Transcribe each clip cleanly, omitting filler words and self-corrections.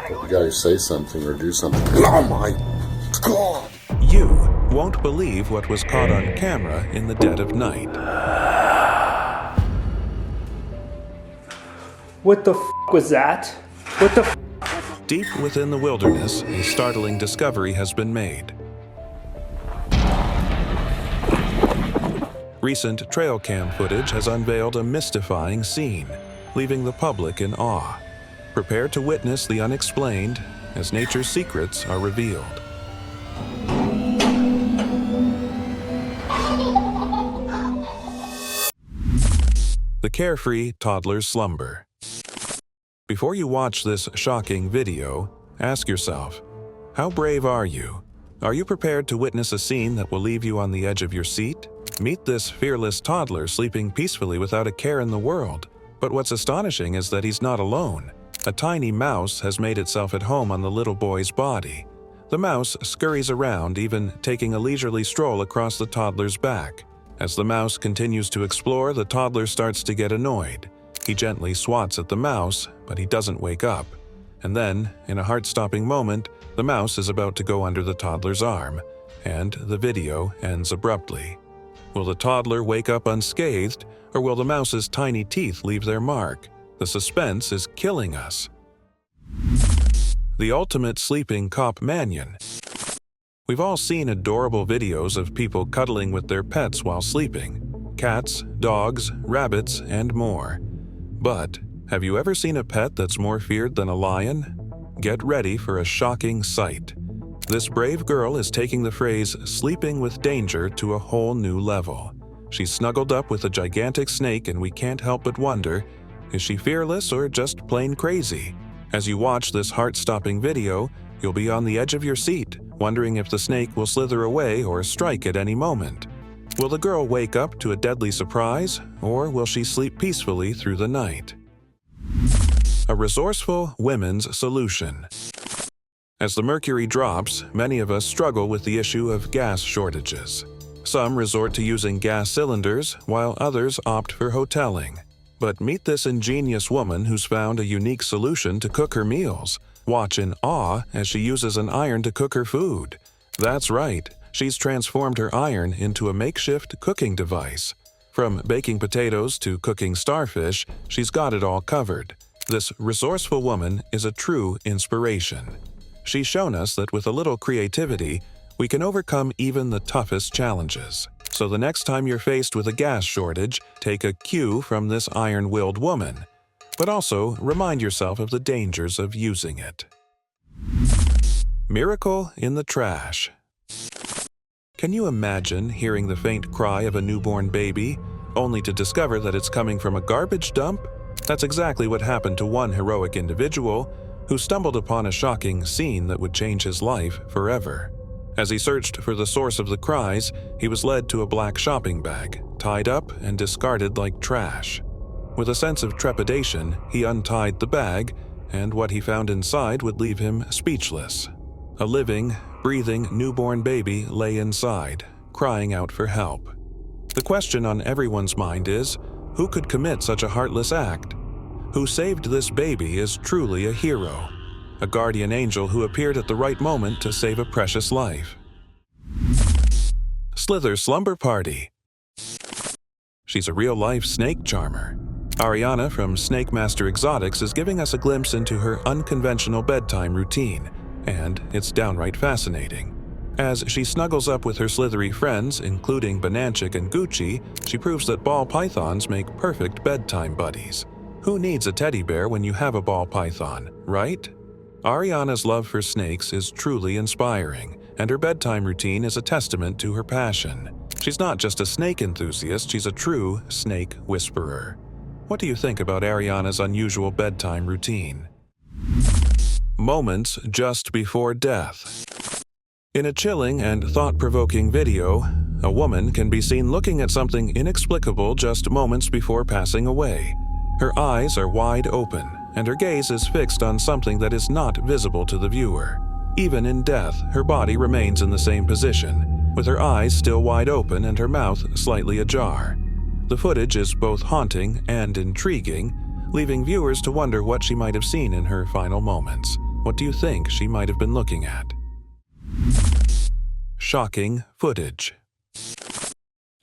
You gotta say something or do something. Oh my God! You won't believe what was caught on camera in the dead of night. What the f was that? What the f? Deep within the wilderness, a startling discovery has been made. Recent trail cam footage has unveiled a mystifying scene, leaving the public in awe. Prepare to witness the unexplained as nature's secrets are revealed. The Carefree Toddler's Slumber. Before you watch this shocking video, ask yourself, how brave are you? Are you prepared to witness a scene that will leave you on the edge of your seat? Meet this fearless toddler sleeping peacefully without a care in the world. But what's astonishing is that he's not alone. A tiny mouse has made itself at home on the little boy's body. The mouse scurries around, even taking a leisurely stroll across the toddler's back. As the mouse continues to explore, the toddler starts to get annoyed. He gently swats at the mouse, but he doesn't wake up. And then, in a heart-stopping moment, the mouse is about to go under the toddler's arm, and the video ends abruptly. Will the toddler wake up unscathed, or will the mouse's tiny teeth leave their mark? The suspense is killing us. The ultimate sleeping cop minion. We've all seen adorable videos of people cuddling with their pets while sleeping. Cats, dogs, rabbits, and more. But have you ever seen a pet that's more feared than a lion? Get ready for a shocking sight. This brave girl is taking the phrase "sleeping with danger" to a whole new level. She's snuggled up with a gigantic snake, and we can't help but wonder, is she fearless or just plain crazy? As you watch this heart-stopping video, you'll be on the edge of your seat, wondering if the snake will slither away or strike at any moment. Will the girl wake up to a deadly surprise, or will she sleep peacefully through the night? A resourceful women's solution. As the mercury drops, many of us struggle with the issue of gas shortages. Some resort to using gas cylinders, while others opt for hoteling. But meet this ingenious woman who's found a unique solution to cook her meals. Watch in awe as she uses an iron to cook her food. That's right, she's transformed her iron into a makeshift cooking device. From baking potatoes to cooking starfish, she's got it all covered. This resourceful woman is a true inspiration. She's shown us that with a little creativity, we can overcome even the toughest challenges. So the next time you're faced with a gas shortage, take a cue from this iron-willed woman. But also remind yourself of the dangers of using it. Miracle in the trash. Can you imagine hearing the faint cry of a newborn baby, only to discover that it's coming from a garbage dump? That's exactly what happened to one heroic individual who stumbled upon a shocking scene that would change his life forever. As he searched for the source of the cries, he was led to a black shopping bag, tied up and discarded like trash. With a sense of trepidation, he untied the bag, and what he found inside would leave him speechless. A living, breathing newborn baby lay inside, crying out for help. The question on everyone's mind is, who could commit such a heartless act? Who saved this baby is truly a hero, a guardian angel who appeared at the right moment to save a precious life. Slither's slumber party. She's a real-life snake charmer. Ariana from Snake Master Exotics is giving us a glimpse into her unconventional bedtime routine, and it's downright fascinating. As she snuggles up with her slithery friends, including Bananchik and Gucci, she proves that ball pythons make perfect bedtime buddies. Who needs a teddy bear when you have a ball python, right? Ariana's love for snakes is truly inspiring, and her bedtime routine is a testament to her passion. She's not just a snake enthusiast, she's a true snake whisperer. What do you think about Ariana's unusual bedtime routine? Moments just before death. In a chilling and thought-provoking video, a woman can be seen looking at something inexplicable just moments before passing away. Her eyes are wide open, and her gaze is fixed on something that is not visible to the viewer. Even in death, her body remains in the same position, with her eyes still wide open and her mouth slightly ajar. The footage is both haunting and intriguing, leaving viewers to wonder what she might have seen in her final moments. What do you think she might have been looking at? Shocking footage.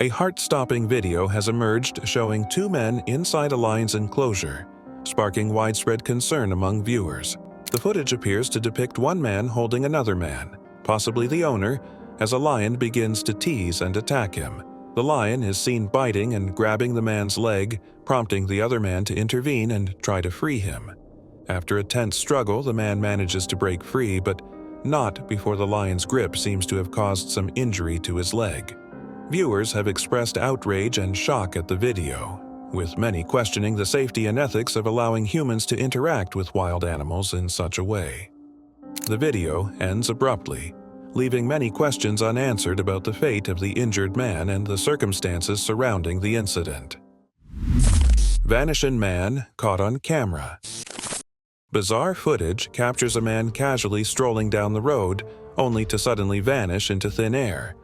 A heart-stopping video has emerged showing two men inside a lion's enclosure, sparking widespread concern among viewers. The footage appears to depict one man holding another man, possibly the owner, as a lion begins to tease and attack him. The lion is seen biting and grabbing the man's leg, prompting the other man to intervene and try to free him. After a tense struggle, the man manages to break free, but not before the lion's grip seems to have caused some injury to his leg. Viewers have expressed outrage and shock at the video, with many questioning the safety and ethics of allowing humans to interact with wild animals in such a way. The video ends abruptly, leaving many questions unanswered about the fate of the injured man and the circumstances surrounding the incident. Vanishing man caught on camera. Bizarre footage captures a man casually strolling down the road, only to suddenly vanish into thin air.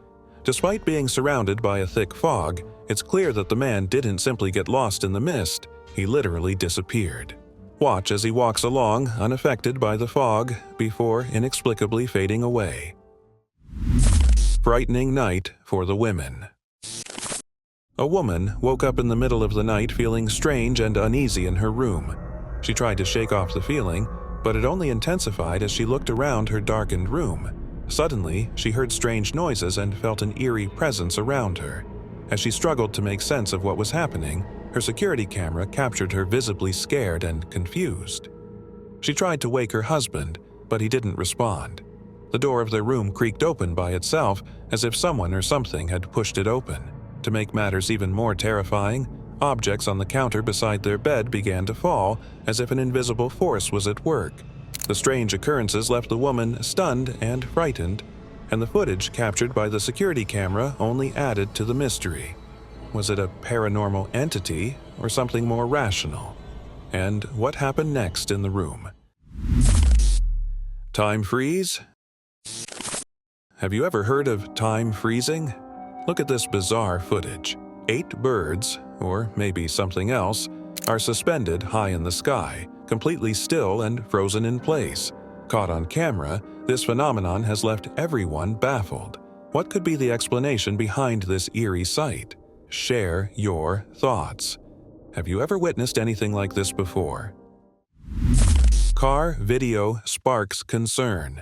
Despite being surrounded by a thick fog, it's clear that the man didn't simply get lost in the mist, he literally disappeared. Watch as he walks along, unaffected by the fog, before inexplicably fading away. Frightening night for the women. A woman woke up in the middle of the night feeling strange and uneasy in her room. She tried to shake off the feeling, but it only intensified as she looked around her darkened room. Suddenly, she heard strange noises and felt an eerie presence around her. As she struggled to make sense of what was happening, her security camera captured her visibly scared and confused. She tried to wake her husband, but he didn't respond. The door of their room creaked open by itself, as if someone or something had pushed it open. To make matters even more terrifying, objects on the counter beside their bed began to fall, as if an invisible force was at work. The strange occurrences left the woman stunned and frightened, and the footage captured by the security camera only added to the mystery. Was it a paranormal entity or something more rational? And what happened next in the room? Time freeze? Have you ever heard of time freezing? Look at this bizarre footage. 8 birds, or maybe something else, are suspended high in the sky, completely still and frozen in place. Caught on camera, this phenomenon has left everyone baffled. What could be the explanation behind this eerie sight? Share your thoughts. Have you ever witnessed anything like this before? Car video sparks concern.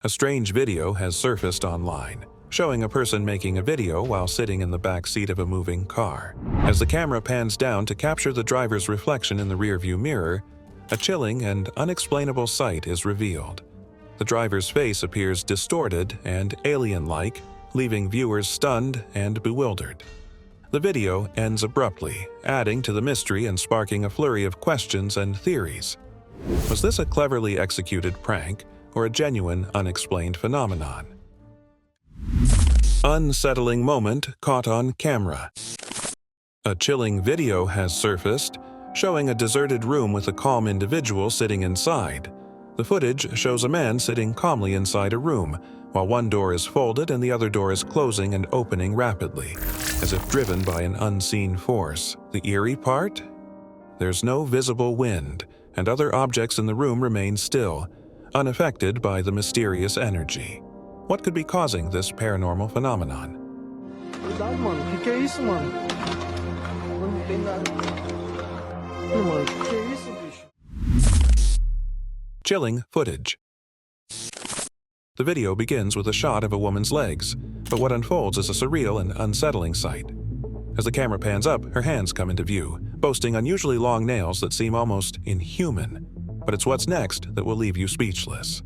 A strange video has surfaced online, showing a person making a video while sitting in the back seat of a moving car. As the camera pans down to capture the driver's reflection in the rearview mirror, a chilling and unexplainable sight is revealed. The driver's face appears distorted and alien-like, leaving viewers stunned and bewildered. The video ends abruptly, adding to the mystery and sparking a flurry of questions and theories. Was this a cleverly executed prank or a genuine unexplained phenomenon? Unsettling moment caught on camera. A chilling video has surfaced, showing a deserted room with a calm individual sitting inside. The footage shows a man sitting calmly inside a room, while one door is folded and the other door is closing and opening rapidly, as if driven by an unseen force. The eerie part? There's no visible wind, and other objects in the room remain still, unaffected by the mysterious energy. What could be causing this paranormal phenomenon? Cuidado, mano. Que é isso, mano? Não tem nada. Mano, que é isso, bicho? Chilling footage. The video begins with a shot of a woman's legs, but what unfolds is a surreal and unsettling sight. As the camera pans up, her hands come into view, boasting unusually long nails that seem almost inhuman. But it's what's next that will leave you speechless.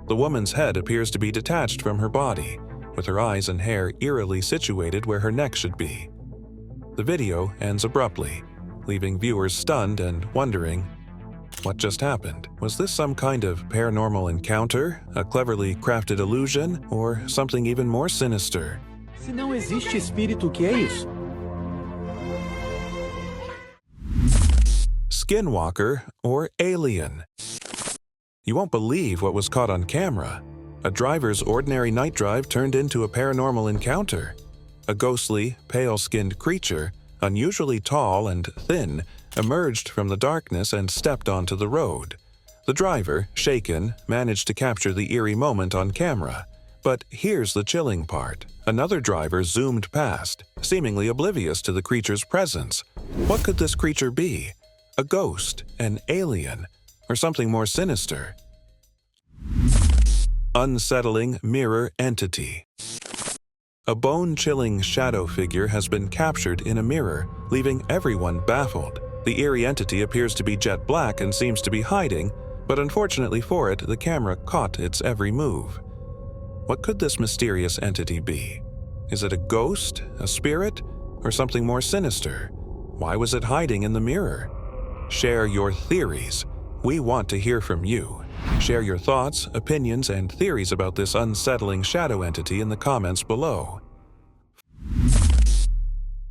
The woman's head appears to be detached from her body, with her eyes and hair eerily situated where her neck should be. The video ends abruptly, leaving viewers stunned and wondering, what just happened? Was this some kind of paranormal encounter, a cleverly crafted illusion, or something even more sinister? Se não existe espírito, o que é isso? Skinwalker or alien? You won't believe what was caught on camera. A driver's ordinary night drive turned into a paranormal encounter. A ghostly, pale-skinned creature, unusually tall and thin, emerged from the darkness and stepped onto the road. The driver, shaken, managed to capture the eerie moment on camera. But here's the chilling part. Another driver zoomed past, seemingly oblivious to the creature's presence. What could this creature be? A ghost, an alien, or something more sinister? Unsettling mirror entity. A bone-chilling shadow figure has been captured in a mirror, leaving everyone baffled. The eerie entity appears to be jet black and seems to be hiding, but unfortunately for it, the camera caught its every move. What could this mysterious entity be? Is it a ghost, a spirit, or something more sinister? Why was it hiding in the mirror? Share your theories. We want to hear from you. Share your thoughts, opinions, and theories about this unsettling shadow entity in the comments below.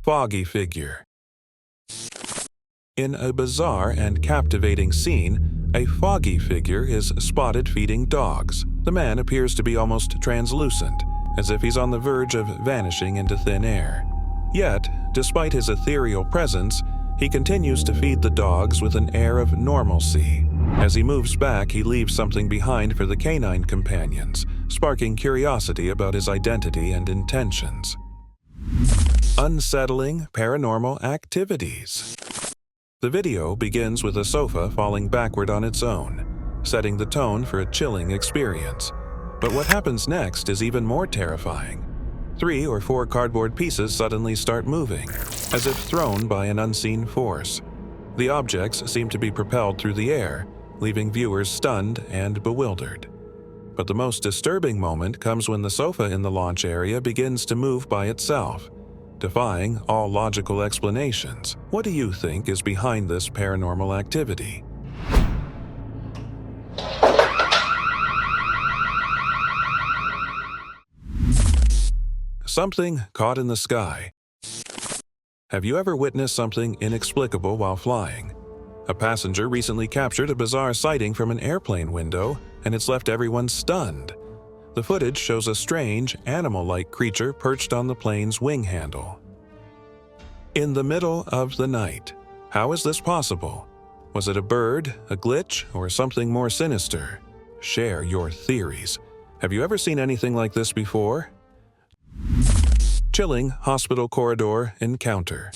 Foggy figure. In a bizarre and captivating scene, a foggy figure is spotted feeding dogs. The man appears to be almost translucent, as if he's on the verge of vanishing into thin air. Yet, despite his ethereal presence, he continues to feed the dogs with an air of normalcy. As he moves back, he leaves something behind for the canine companions, sparking curiosity about his identity and intentions. Unsettling paranormal activities. The video begins with a sofa falling backward on its own, setting the tone for a chilling experience. But what happens next is even more terrifying. 3 or 4 cardboard pieces suddenly start moving, as if thrown by an unseen force. The objects seem to be propelled through the air, leaving viewers stunned and bewildered. But the most disturbing moment comes when the sofa in the launch area begins to move by itself, defying all logical explanations. What do you think is behind this paranormal activity? Something caught in the sky. Have you ever witnessed something inexplicable while flying? A passenger recently captured a bizarre sighting from an airplane window, and it's left everyone stunned. The footage shows a strange, animal-like creature perched on the plane's wing handle. In the middle of the night. How is this possible? Was it a bird, a glitch, or something more sinister? Share your theories. Have you ever seen anything like this before? Chilling hospital corridor encounter.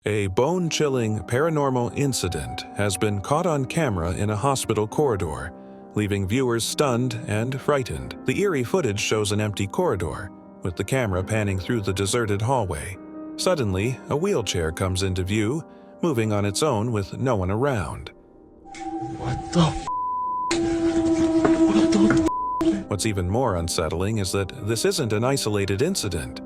A bone-chilling paranormal incident has been caught on camera in a hospital corridor, leaving viewers stunned and frightened. The eerie footage shows an empty corridor, with the camera panning through the deserted hallway. Suddenly, a wheelchair comes into view, moving on its own with no one around. What the f? What's even more unsettling is that this isn't an isolated incident.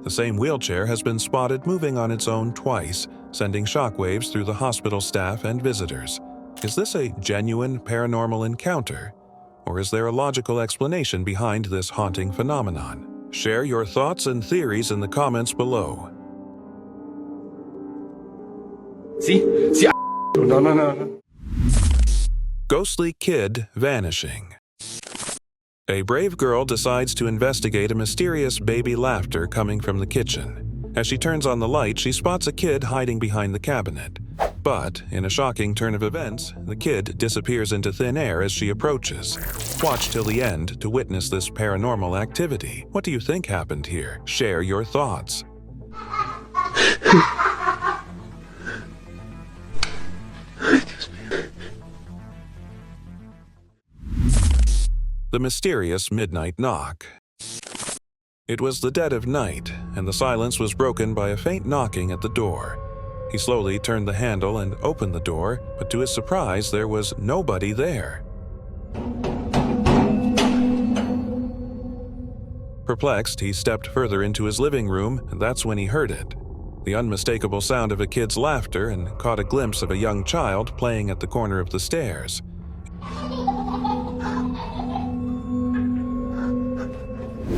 The same wheelchair has been spotted moving on its own twice, sending shockwaves through the hospital staff and visitors. Is this a genuine paranormal encounter? Or is there a logical explanation behind this haunting phenomenon? Share your thoughts and theories in the comments below. No. Ghostly kid vanishing. A brave girl decides to investigate a mysterious baby laughter coming from the kitchen. As she turns on the light, she spots a kid hiding behind the cabinet. But, in a shocking turn of events, the kid disappears into thin air as she approaches. Watch till the end to witness this paranormal activity. What do you think happened here? Share your thoughts. The mysterious midnight knock. It was the dead of night, and the silence was broken by a faint knocking at the door. He slowly turned the handle and opened the door, but to his surprise, there was nobody there. Perplexed, he stepped further into his living room, and that's when he heard it. The unmistakable sound of a kid's laughter, and caught a glimpse of a young child playing at the corner of the stairs.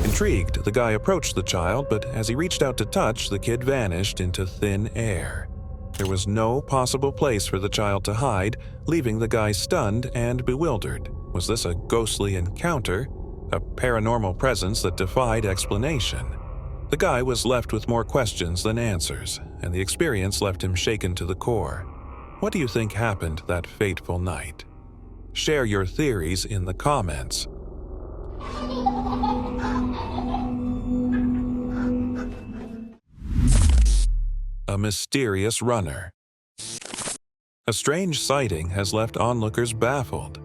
Intrigued, the guy approached the child, but as he reached out to touch, the kid vanished into thin air. There was no possible place for the child to hide, leaving the guy stunned and bewildered. Was this a ghostly encounter? A paranormal presence that defied explanation? The guy was left with more questions than answers, and the experience left him shaken to the core. What do you think happened that fateful night? Share your theories in the comments. A mysterious runner. A strange sighting has left onlookers baffled.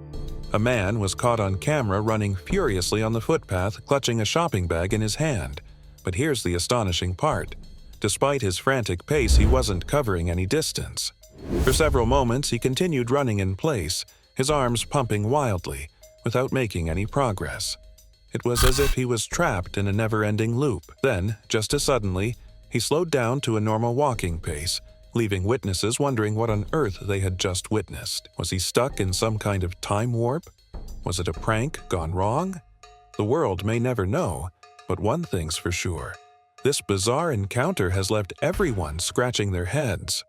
A man was caught on camera running furiously on the footpath, clutching a shopping bag in his hand. But here's the astonishing part. Despite his frantic pace, he wasn't covering any distance. For several moments, he continued running in place, his arms pumping wildly, without making any progress. It was as if he was trapped in a never-ending loop. Then, just as suddenly, he slowed down to a normal walking pace, leaving witnesses wondering what on earth they had just witnessed. Was he stuck in some kind of time warp? Was it a prank gone wrong? The world may never know, but one thing's for sure. This bizarre encounter has left everyone scratching their heads.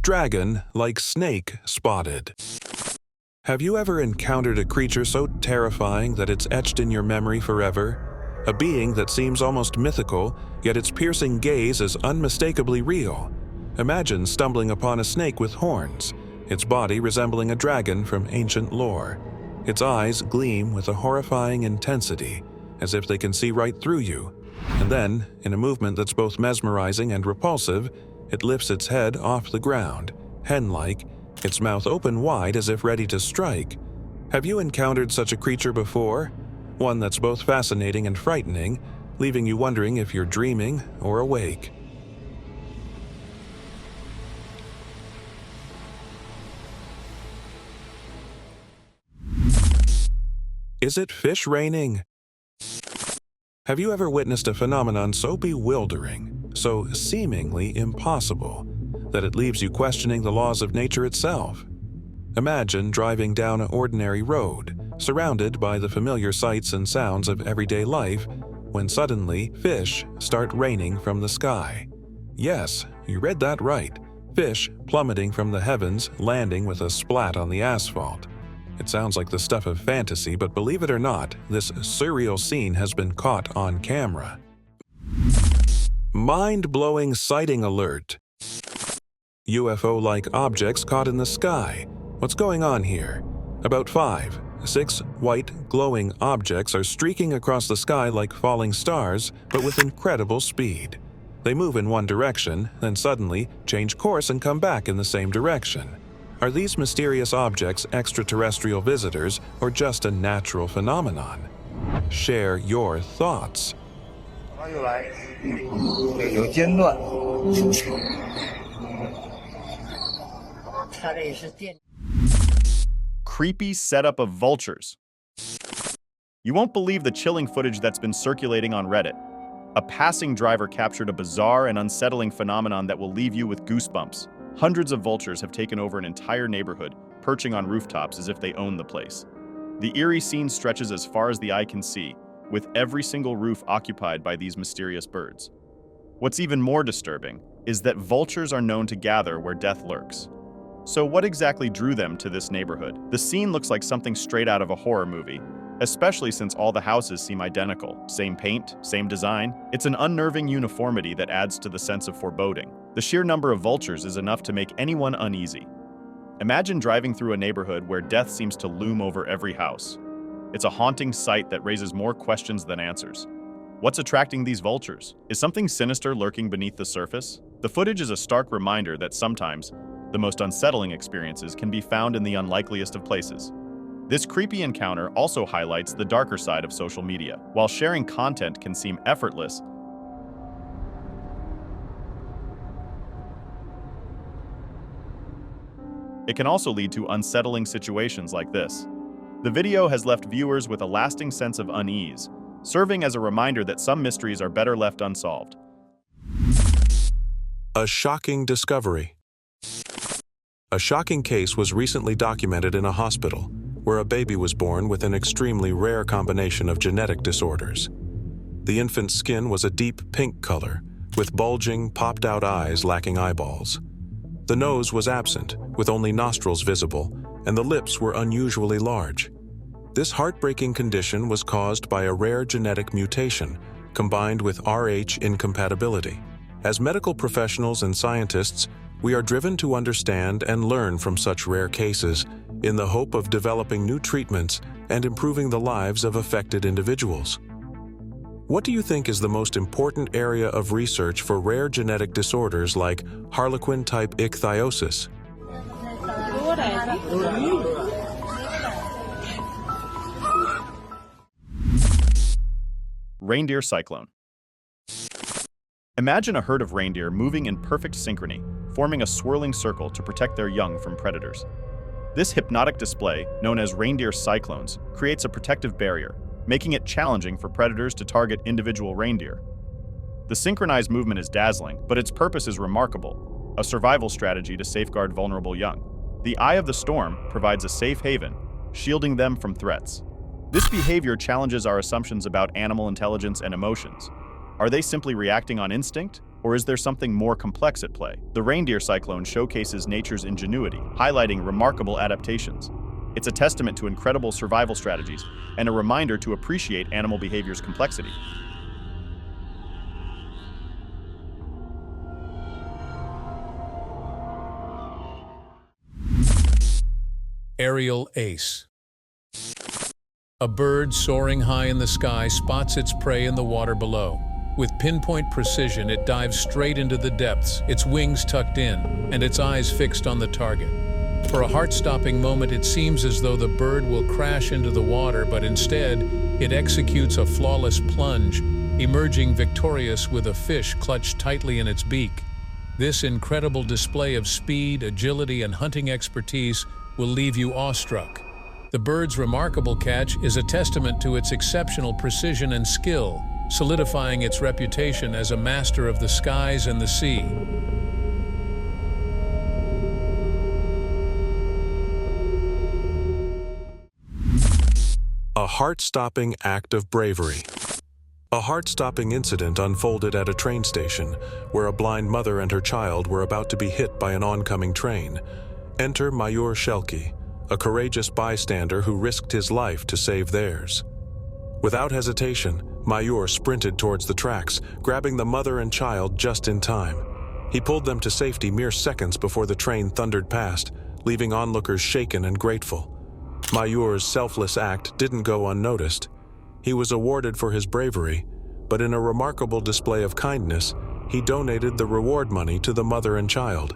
Dragon like snake spotted. Have you ever encountered a creature so terrifying that it's etched in your memory forever? A being that seems almost mythical, yet its piercing gaze is unmistakably real. Imagine stumbling upon a snake with horns, its body resembling a dragon from ancient lore. Its eyes gleam with a horrifying intensity, as if they can see right through you. And then, in a movement that's both mesmerizing and repulsive, it lifts its head off the ground, hen-like, its mouth open wide as if ready to strike. Have you encountered such a creature before? One that's both fascinating and frightening, leaving you wondering if you're dreaming or awake. Is it fish raining? Have you ever witnessed a phenomenon so bewildering, so seemingly impossible, that it leaves you questioning the laws of nature itself? Imagine driving down an ordinary road, surrounded by the familiar sights and sounds of everyday life, when suddenly fish start raining from the sky. Yes, you read that right. Fish plummeting from the heavens, landing with a splat on the asphalt. It sounds like the stuff of fantasy, but believe it or not, this surreal scene has been caught on camera. Mind-blowing sighting alert. UFO-like objects caught in the sky. What's going on here? About 6 white, glowing objects are streaking across the sky like falling stars, but with incredible speed. They move in one direction, then suddenly change course and come back in the same direction. Are these mysterious objects extraterrestrial visitors or just a natural phenomenon? Share your thoughts. Creepy setup of vultures. You won't believe the chilling footage that's been circulating on Reddit. A passing driver captured a bizarre and unsettling phenomenon that will leave you with goosebumps. Hundreds of vultures have taken over an entire neighborhood, perching on rooftops as if they own the place. The eerie scene stretches as far as the eye can see, with every single roof occupied by these mysterious birds. What's even more disturbing is that vultures are known to gather where death lurks. So what exactly drew them to this neighborhood? The scene looks like something straight out of a horror movie, especially since all the houses seem identical. Same paint, same design. It's an unnerving uniformity that adds to the sense of foreboding. The sheer number of vultures is enough to make anyone uneasy. Imagine driving through a neighborhood where death seems to loom over every house. It's a haunting sight that raises more questions than answers. What's attracting these vultures? Is something sinister lurking beneath the surface? The footage is a stark reminder that sometimes the most unsettling experiences can be found in the unlikeliest of places. This creepy encounter also highlights the darker side of social media. While sharing content can seem effortless, it can also lead to unsettling situations like this. The video has left viewers with a lasting sense of unease, serving as a reminder that some mysteries are better left unsolved. A shocking discovery. A shocking case was recently documented in a hospital, where a baby was born with an extremely rare combination of genetic disorders. The infant's skin was a deep pink color, with bulging, popped-out eyes lacking eyeballs. The nose was absent, with only nostrils visible, and the lips were unusually large. This heartbreaking condition was caused by a rare genetic mutation combined with Rh incompatibility. As medical professionals and scientists, we are driven to understand and learn from such rare cases in the hope of developing new treatments and improving the lives of affected individuals. What do you think is the most important area of research for rare genetic disorders like harlequin-type ichthyosis? Reindeer Cyclone. Imagine a herd of reindeer moving in perfect synchrony, forming a swirling circle to protect their young from predators. This hypnotic display, known as reindeer cyclones, creates a protective barrier, making it challenging for predators to target individual reindeer. The synchronized movement is dazzling, but its purpose is remarkable, a survival strategy to safeguard vulnerable young. The eye of the storm provides a safe haven, shielding them from threats. This behavior challenges our assumptions about animal intelligence and emotions. Are they simply reacting on instinct, or is there something more complex at play? The reindeer cyclone showcases nature's ingenuity, highlighting remarkable adaptations. It's a testament to incredible survival strategies and a reminder to appreciate animal behavior's complexity. Arial Ace. A bird soaring high in the sky spots its prey in the water below. With pinpoint precision, it dives straight into the depths, its wings tucked in, and its eyes fixed on the target. For a heart-stopping moment, it seems as though the bird will crash into the water, but instead, it executes a flawless plunge, emerging victorious with a fish clutched tightly in its beak. This incredible display of speed, agility, and hunting expertise will leave you awestruck. The bird's remarkable catch is a testament to its exceptional precision and skill, solidifying its reputation as a master of the skies and the sea. A heart-stopping act of bravery. A heart-stopping incident unfolded at a train station where a blind mother and her child were about to be hit by an oncoming train. Enter Major Shelky, a courageous bystander who risked his life to save theirs. Without hesitation, Major sprinted towards the tracks, grabbing the mother and child just in time. He pulled them to safety mere seconds before the train thundered past, leaving onlookers shaken and grateful. Major's selfless act didn't go unnoticed. He was awarded for his bravery, but in a remarkable display of kindness, he donated the reward money to the mother and child.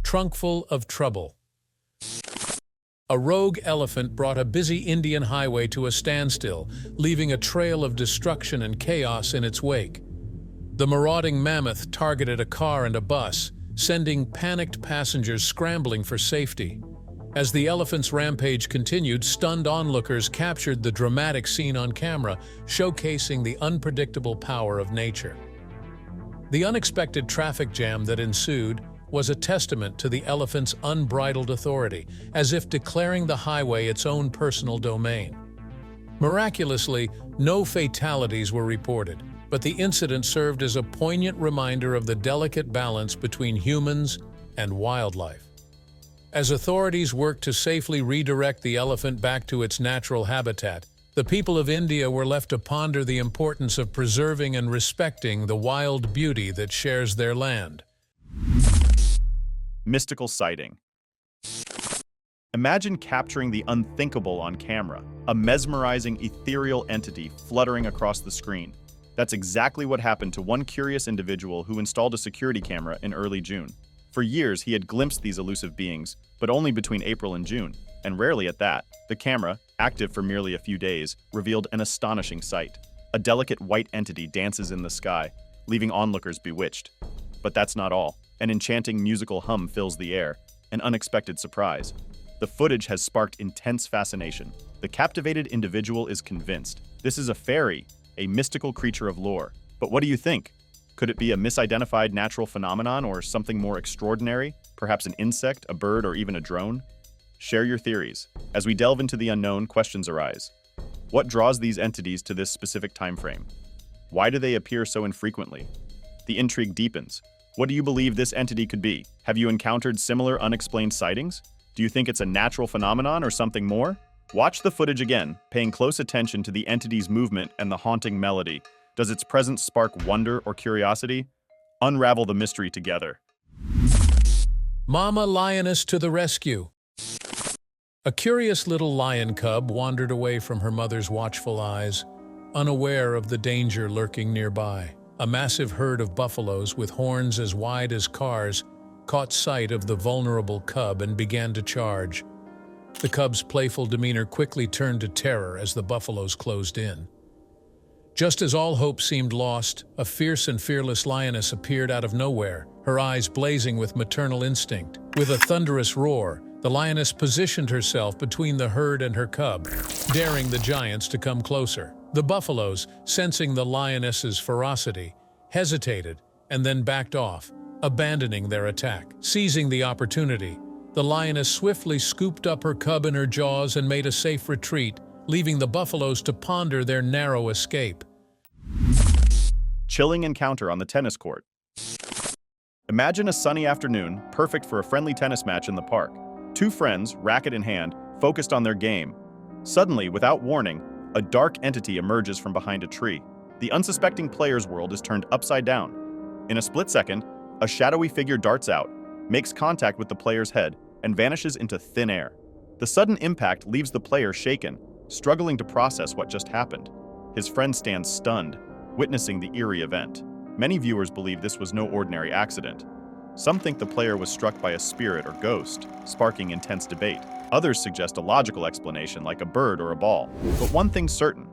Trunkful of trouble. A rogue elephant brought a busy Indian highway to a standstill, leaving a trail of destruction and chaos in its wake. The marauding mammoth targeted a car and a bus, sending panicked passengers scrambling for safety. As the elephant's rampage continued, stunned onlookers captured the dramatic scene on camera, showcasing the unpredictable power of nature. The unexpected traffic jam that ensued was a testament to the elephant's unbridled authority, as if declaring the highway its own personal domain. Miraculously, no fatalities were reported, but the incident served as a poignant reminder of the delicate balance between humans and wildlife. As authorities worked to safely redirect the elephant back to its natural habitat, the people of India were left to ponder the importance of preserving and respecting the wild beauty that shares their land. Mystical sighting. Imagine capturing the unthinkable on camera, a mesmerizing ethereal entity fluttering across the screen. That's exactly what happened to one curious individual who installed a security camera in early June. For years, he had glimpsed these elusive beings, but only between April and June, and rarely at that. The camera, active for merely a few days, revealed an astonishing sight. A delicate white entity dances in the sky, leaving onlookers bewitched. But that's not all. An enchanting musical hum fills the air, an unexpected surprise. The footage has sparked intense fascination. The captivated individual is convinced. This is a fairy, a mystical creature of lore. But what do you think? Could it be a misidentified natural phenomenon or something more extraordinary? Perhaps an insect, a bird, or even a drone? Share your theories. As we delve into the unknown, questions arise. What draws these entities to this specific time frame? Why do they appear so infrequently? The intrigue deepens. What do you believe this entity could be? Have you encountered similar unexplained sightings? Do you think it's a natural phenomenon or something more? Watch the footage again, paying close attention to the entity's movement and the haunting melody. Does its presence spark wonder or curiosity? Unravel the mystery together. Mama Lionist to the rescue. A curious little lion cub wandered away from her mother's watchful eyes, unaware of the danger lurking nearby. A massive herd of buffaloes with horns as wide as cars caught sight of the vulnerable cub and began to charge. The cub's playful demeanor quickly turned to terror as the buffaloes closed in. Just as all hope seemed lost, a fierce and fearless lioness appeared out of nowhere, her eyes blazing with maternal instinct. With a thunderous roar, the lioness positioned herself between the herd and her cub, daring the giants to come closer. The buffaloes, sensing the lioness's ferocity, hesitated and then backed off, abandoning their attack. Seizing the opportunity, the lioness swiftly scooped up her cub in her jaws and made a safe retreat, leaving the buffaloes to ponder their narrow escape. Chilling encounter on the tennis court. Imagine a sunny afternoon, perfect for a friendly tennis match in the park. Two friends, racket in hand, focused on their game. Suddenly, without warning, a dark entity emerges from behind a tree. The unsuspecting player's world is turned upside down. In a split second, a shadowy figure darts out, makes contact with the player's head, and vanishes into thin air. The sudden impact leaves the player shaken, struggling to process what just happened. His friend stands stunned, witnessing the eerie event. Many viewers believe this was no ordinary accident. Some think the player was struck by a spirit or ghost, sparking intense debate. Others suggest a logical explanation like a bird or a ball. But one thing's certain,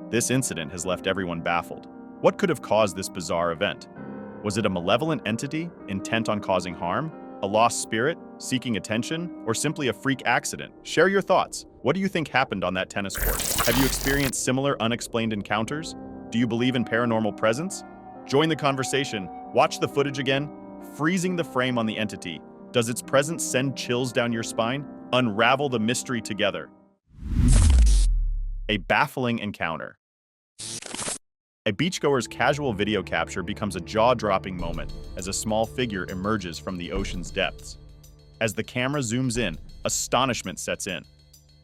this incident has left everyone baffled. What could have caused this bizarre event? Was it a malevolent entity intent on causing harm? A lost spirit seeking attention? Or simply a freak accident? Share your thoughts. What do you think happened on that tennis court? Have you experienced similar unexplained encounters? Do you believe in paranormal presence? Join the conversation. Watch the footage again. Freezing the frame on the entity. Does its presence send chills down your spine? Unravel the mystery together. A baffling encounter. A beachgoer's casual video capture becomes a jaw-dropping moment as a small figure emerges from the ocean's depths. As the camera zooms in, astonishment sets in.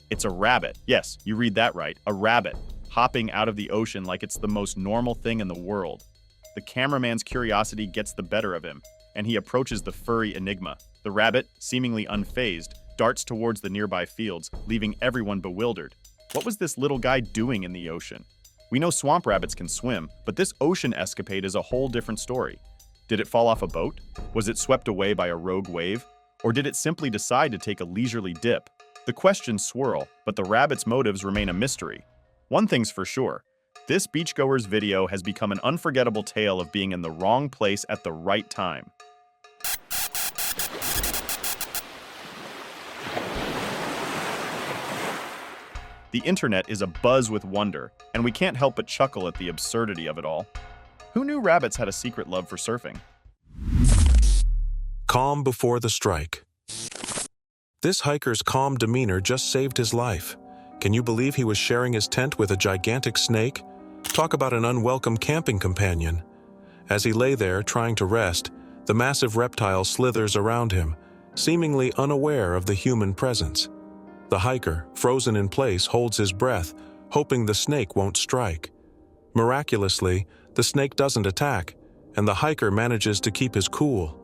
It's a rabbit. Yes, you read that right, a rabbit, hopping out of the ocean like it's the most normal thing in the world. The cameraman's curiosity gets the better of him, and he approaches the furry enigma. The rabbit, seemingly unfazed, darts towards the nearby fields, leaving everyone bewildered. What was this little guy doing in the ocean? We know swamp rabbits can swim, but this ocean escapade is a whole different story. Did it fall off a boat? Was it swept away by a rogue wave? Or did it simply decide to take a leisurely dip? The questions swirl, but the rabbit's motives remain a mystery. One thing's for sure, this beachgoer's video has become an unforgettable tale of being in the wrong place at the right time. The internet is abuzz with wonder, and we can't help but chuckle at the absurdity of it all. Who knew rabbits had a secret love for surfing? Calm before the strike. This hiker's calm demeanor just saved his life. Can you believe he was sharing his tent with a gigantic snake? Talk about an unwelcome camping companion. As he lay there trying to rest, the massive reptile slithers around him, seemingly unaware of the human presence. The hiker, frozen in place, holds his breath, hoping the snake won't strike. Miraculously, the snake doesn't attack, and the hiker manages to keep his cool.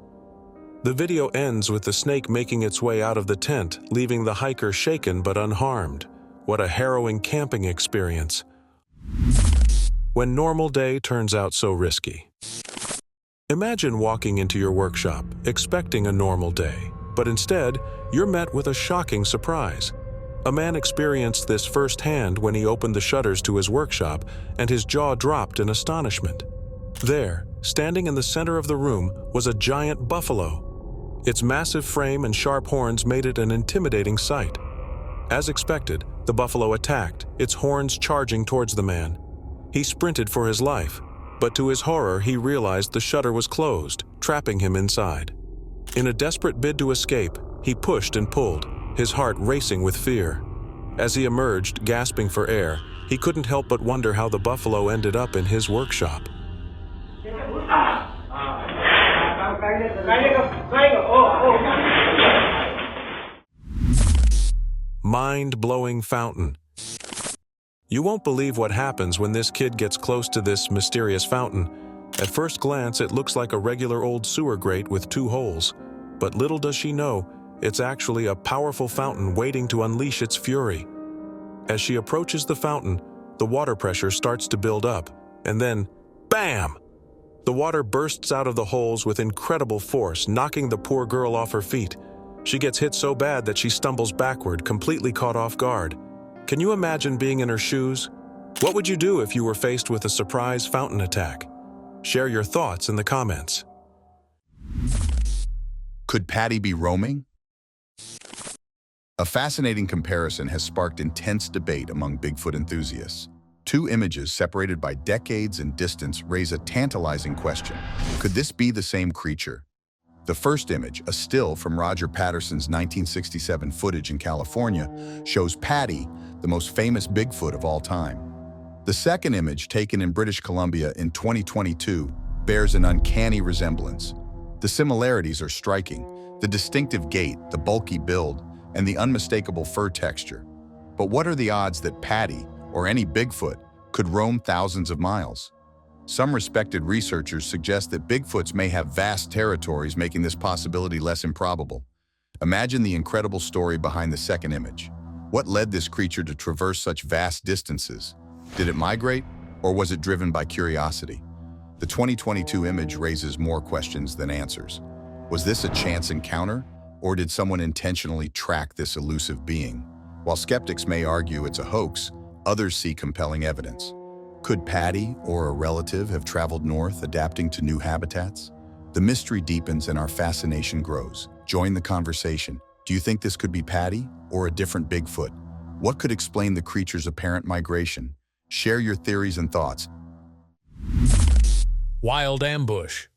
The video ends with the snake making its way out of the tent, leaving the hiker shaken but unharmed. What a harrowing camping experience. When normal day turns out so risky. Imagine walking into your workshop, expecting a normal day, but instead, you're met with a shocking surprise. A man experienced this firsthand when he opened the shutters to his workshop, and his jaw dropped in astonishment. There, standing in the center of the room, was a giant buffalo. Its massive frame and sharp horns made it an intimidating sight. As expected, the buffalo attacked, its horns charging towards the man. He sprinted for his life, but to his horror, he realized the shutter was closed, trapping him inside. In a desperate bid to escape, he pushed and pulled, his heart racing with fear. As he emerged, gasping for air, he couldn't help but wonder how the buffalo ended up in his workshop. Mind-blowing Fountain. You won't believe what happens when this kid gets close to this mysterious fountain. At first glance, it looks like a regular old sewer grate with 2 holes. But little does she know, it's actually a powerful fountain waiting to unleash its fury. As she approaches the fountain, the water pressure starts to build up, and then, bam! The water bursts out of the holes with incredible force, knocking the poor girl off her feet. She gets hit so bad that she stumbles backward, completely caught off guard. Can you imagine being in her shoes? What would you do if you were faced with a surprise fountain attack? Share your thoughts in the comments. Could Patty be roaming? A fascinating comparison has sparked intense debate among Bigfoot enthusiasts. 2 images separated by decades and distance raise a tantalizing question. Could this be the same creature? The first image, a still from Roger Patterson's 1967 footage in California, shows Patty, the most famous Bigfoot of all time. The second image, taken in British Columbia in 2022, bears an uncanny resemblance. The similarities are striking: the distinctive gait, the bulky build, and the unmistakable fur texture. But what are the odds that Patty, or any Bigfoot, could roam thousands of miles? Some respected researchers suggest that Bigfoots may have vast territories, making this possibility less improbable. Imagine the incredible story behind the second image. What led this creature to traverse such vast distances? Did it migrate, or was it driven by curiosity? The 2022 image raises more questions than answers. Was this a chance encounter, or did someone intentionally track this elusive being? While skeptics may argue it's a hoax, others see compelling evidence. Could Patty or a relative have traveled north, adapting to new habitats? The mystery deepens and our fascination grows. Join the conversation. Do you think this could be Patty or a different Bigfoot? What could explain the creature's apparent migration? Share your theories and thoughts. Wild ambush.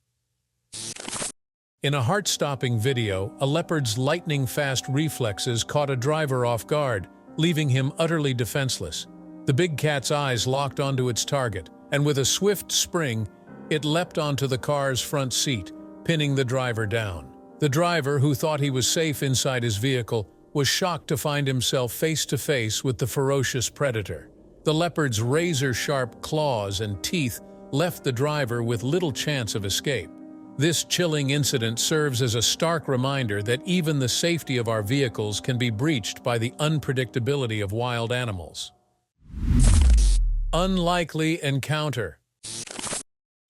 In a heart-stopping video, a leopard's lightning-fast reflexes caught a driver off guard, leaving him utterly defenseless. The big cat's eyes locked onto its target, and with a swift spring, it leapt onto the car's front seat, pinning the driver down. The driver, who thought he was safe inside his vehicle, was shocked to find himself face-to-face with the ferocious predator. The leopard's razor-sharp claws and teeth left the driver with little chance of escape. This chilling incident serves as a stark reminder that even the safety of our vehicles can be breached by the unpredictability of wild animals. Unlikely encounter.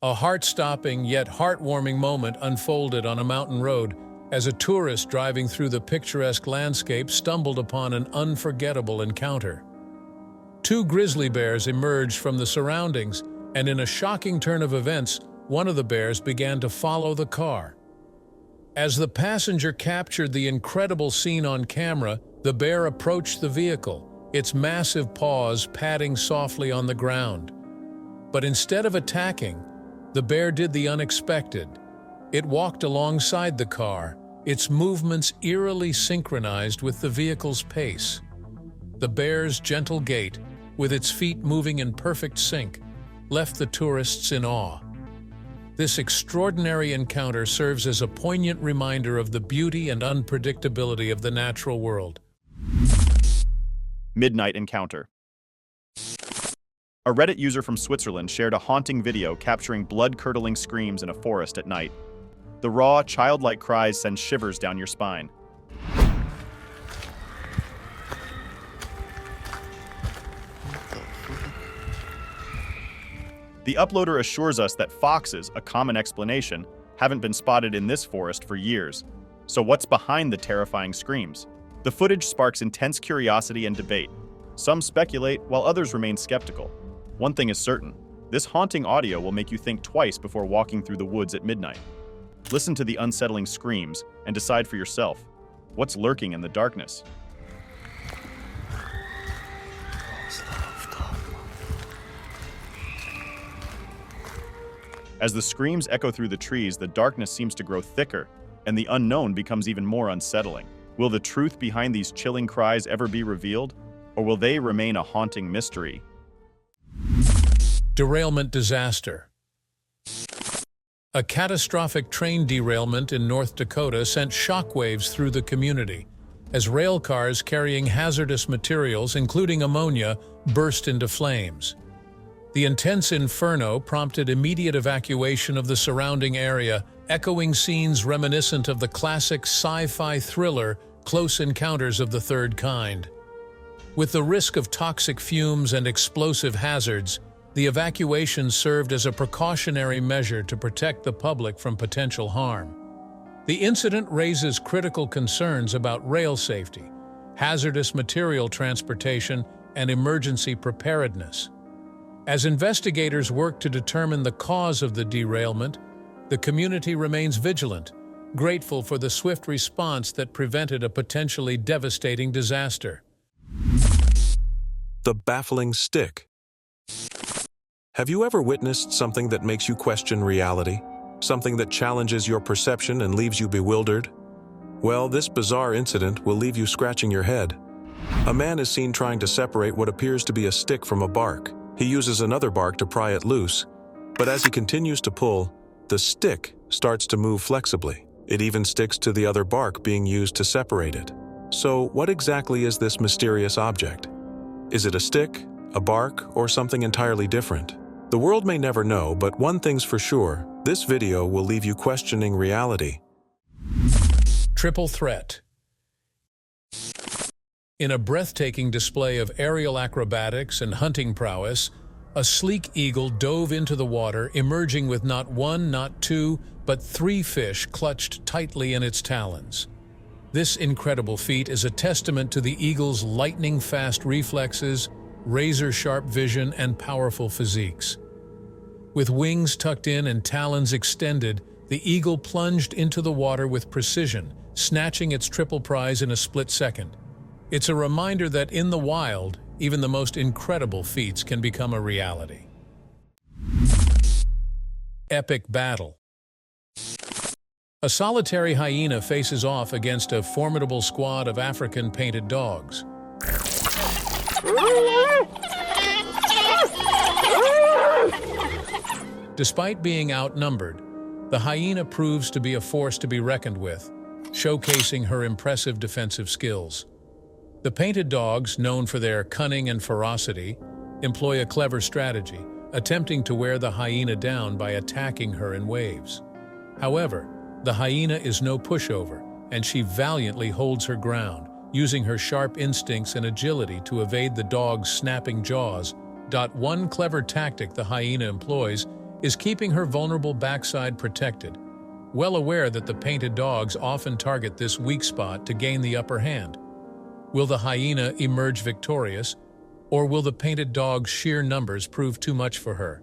A heart-stopping yet heartwarming moment unfolded on a mountain road as a tourist driving through the picturesque landscape stumbled upon an unforgettable encounter. 2 grizzly bears emerged from the surroundings, and in a shocking turn of events, one of the bears began to follow the car. As the passenger captured the incredible scene on camera, the bear approached the vehicle, its massive paws padding softly on the ground. But instead of attacking, the bear did the unexpected. It walked alongside the car, its movements eerily synchronized with the vehicle's pace. The bear's gentle gait, with its feet moving in perfect sync, left the tourists in awe. This extraordinary encounter serves as a poignant reminder of the beauty and unpredictability of the natural world. Midnight encounter. A Reddit user from Switzerland shared a haunting video capturing blood-curdling screams in a forest at night. The raw, childlike cries send shivers down your spine. The uploader assures us that foxes, a common explanation, haven't been spotted in this forest for years. So what's behind the terrifying screams? The footage sparks intense curiosity and debate. Some speculate, while others remain skeptical. One thing is certain: this haunting audio will make you think twice before walking through the woods at midnight. Listen to the unsettling screams and decide for yourself, what's lurking in the darkness? As the screams echo through the trees, the darkness seems to grow thicker, and the unknown becomes even more unsettling. Will the truth behind these chilling cries ever be revealed, or will they remain a haunting mystery? Derailment disaster. A catastrophic train derailment in North Dakota sent shockwaves through the community. as rail cars carrying hazardous materials, including ammonia, burst into flames. The intense inferno prompted immediate evacuation of the surrounding area, echoing scenes reminiscent of the classic sci-fi thriller Close Encounters of the Third Kind. With the risk of toxic fumes and explosive hazards, the evacuation served as a precautionary measure to protect the public from potential harm. The incident raises critical concerns about rail safety, hazardous material transportation, and emergency preparedness. As investigators work to determine the cause of the derailment, the community remains vigilant, grateful for the swift response that prevented a potentially devastating disaster. The baffling stick. Have you ever witnessed something that makes you question reality? Something that challenges your perception and leaves you bewildered? Well, this bizarre incident will leave you scratching your head. A man is seen trying to separate what appears to be a stick from a bark. He uses another bark to pry it loose, but as he continues to pull, the stick starts to move flexibly. It even sticks to the other bark being used to separate it. So, what exactly is this mysterious object? Is it a stick, a bark, or something entirely different? The world may never know, but one thing's for sure, this video will leave you questioning reality. Triple threat. In a breathtaking display of aerial acrobatics and hunting prowess, a sleek eagle dove into the water, emerging with not one, not two, but 3 fish clutched tightly in its talons. This incredible feat is a testament to the eagle's lightning-fast reflexes, razor-sharp vision, and powerful physiques. With wings tucked in and talons extended, the eagle plunged into the water with precision, snatching its triple prize in a split second. It's a reminder that in the wild, even the most incredible feats can become a reality. Epic battle. A solitary hyena faces off against a formidable squad of African painted dogs. Despite being outnumbered, the hyena proves to be a force to be reckoned with, showcasing her impressive defensive skills. The painted dogs, known for their cunning and ferocity, employ a clever strategy, attempting to wear the hyena down by attacking her in waves. However, the hyena is no pushover, and she valiantly holds her ground, using her sharp instincts and agility to evade the dog's snapping jaws. One clever tactic the hyena employs is keeping her vulnerable backside protected, well aware that the painted dogs often target this weak spot to gain the upper hand. Will the hyena emerge victorious, or will the painted dog's sheer numbers prove too much for her?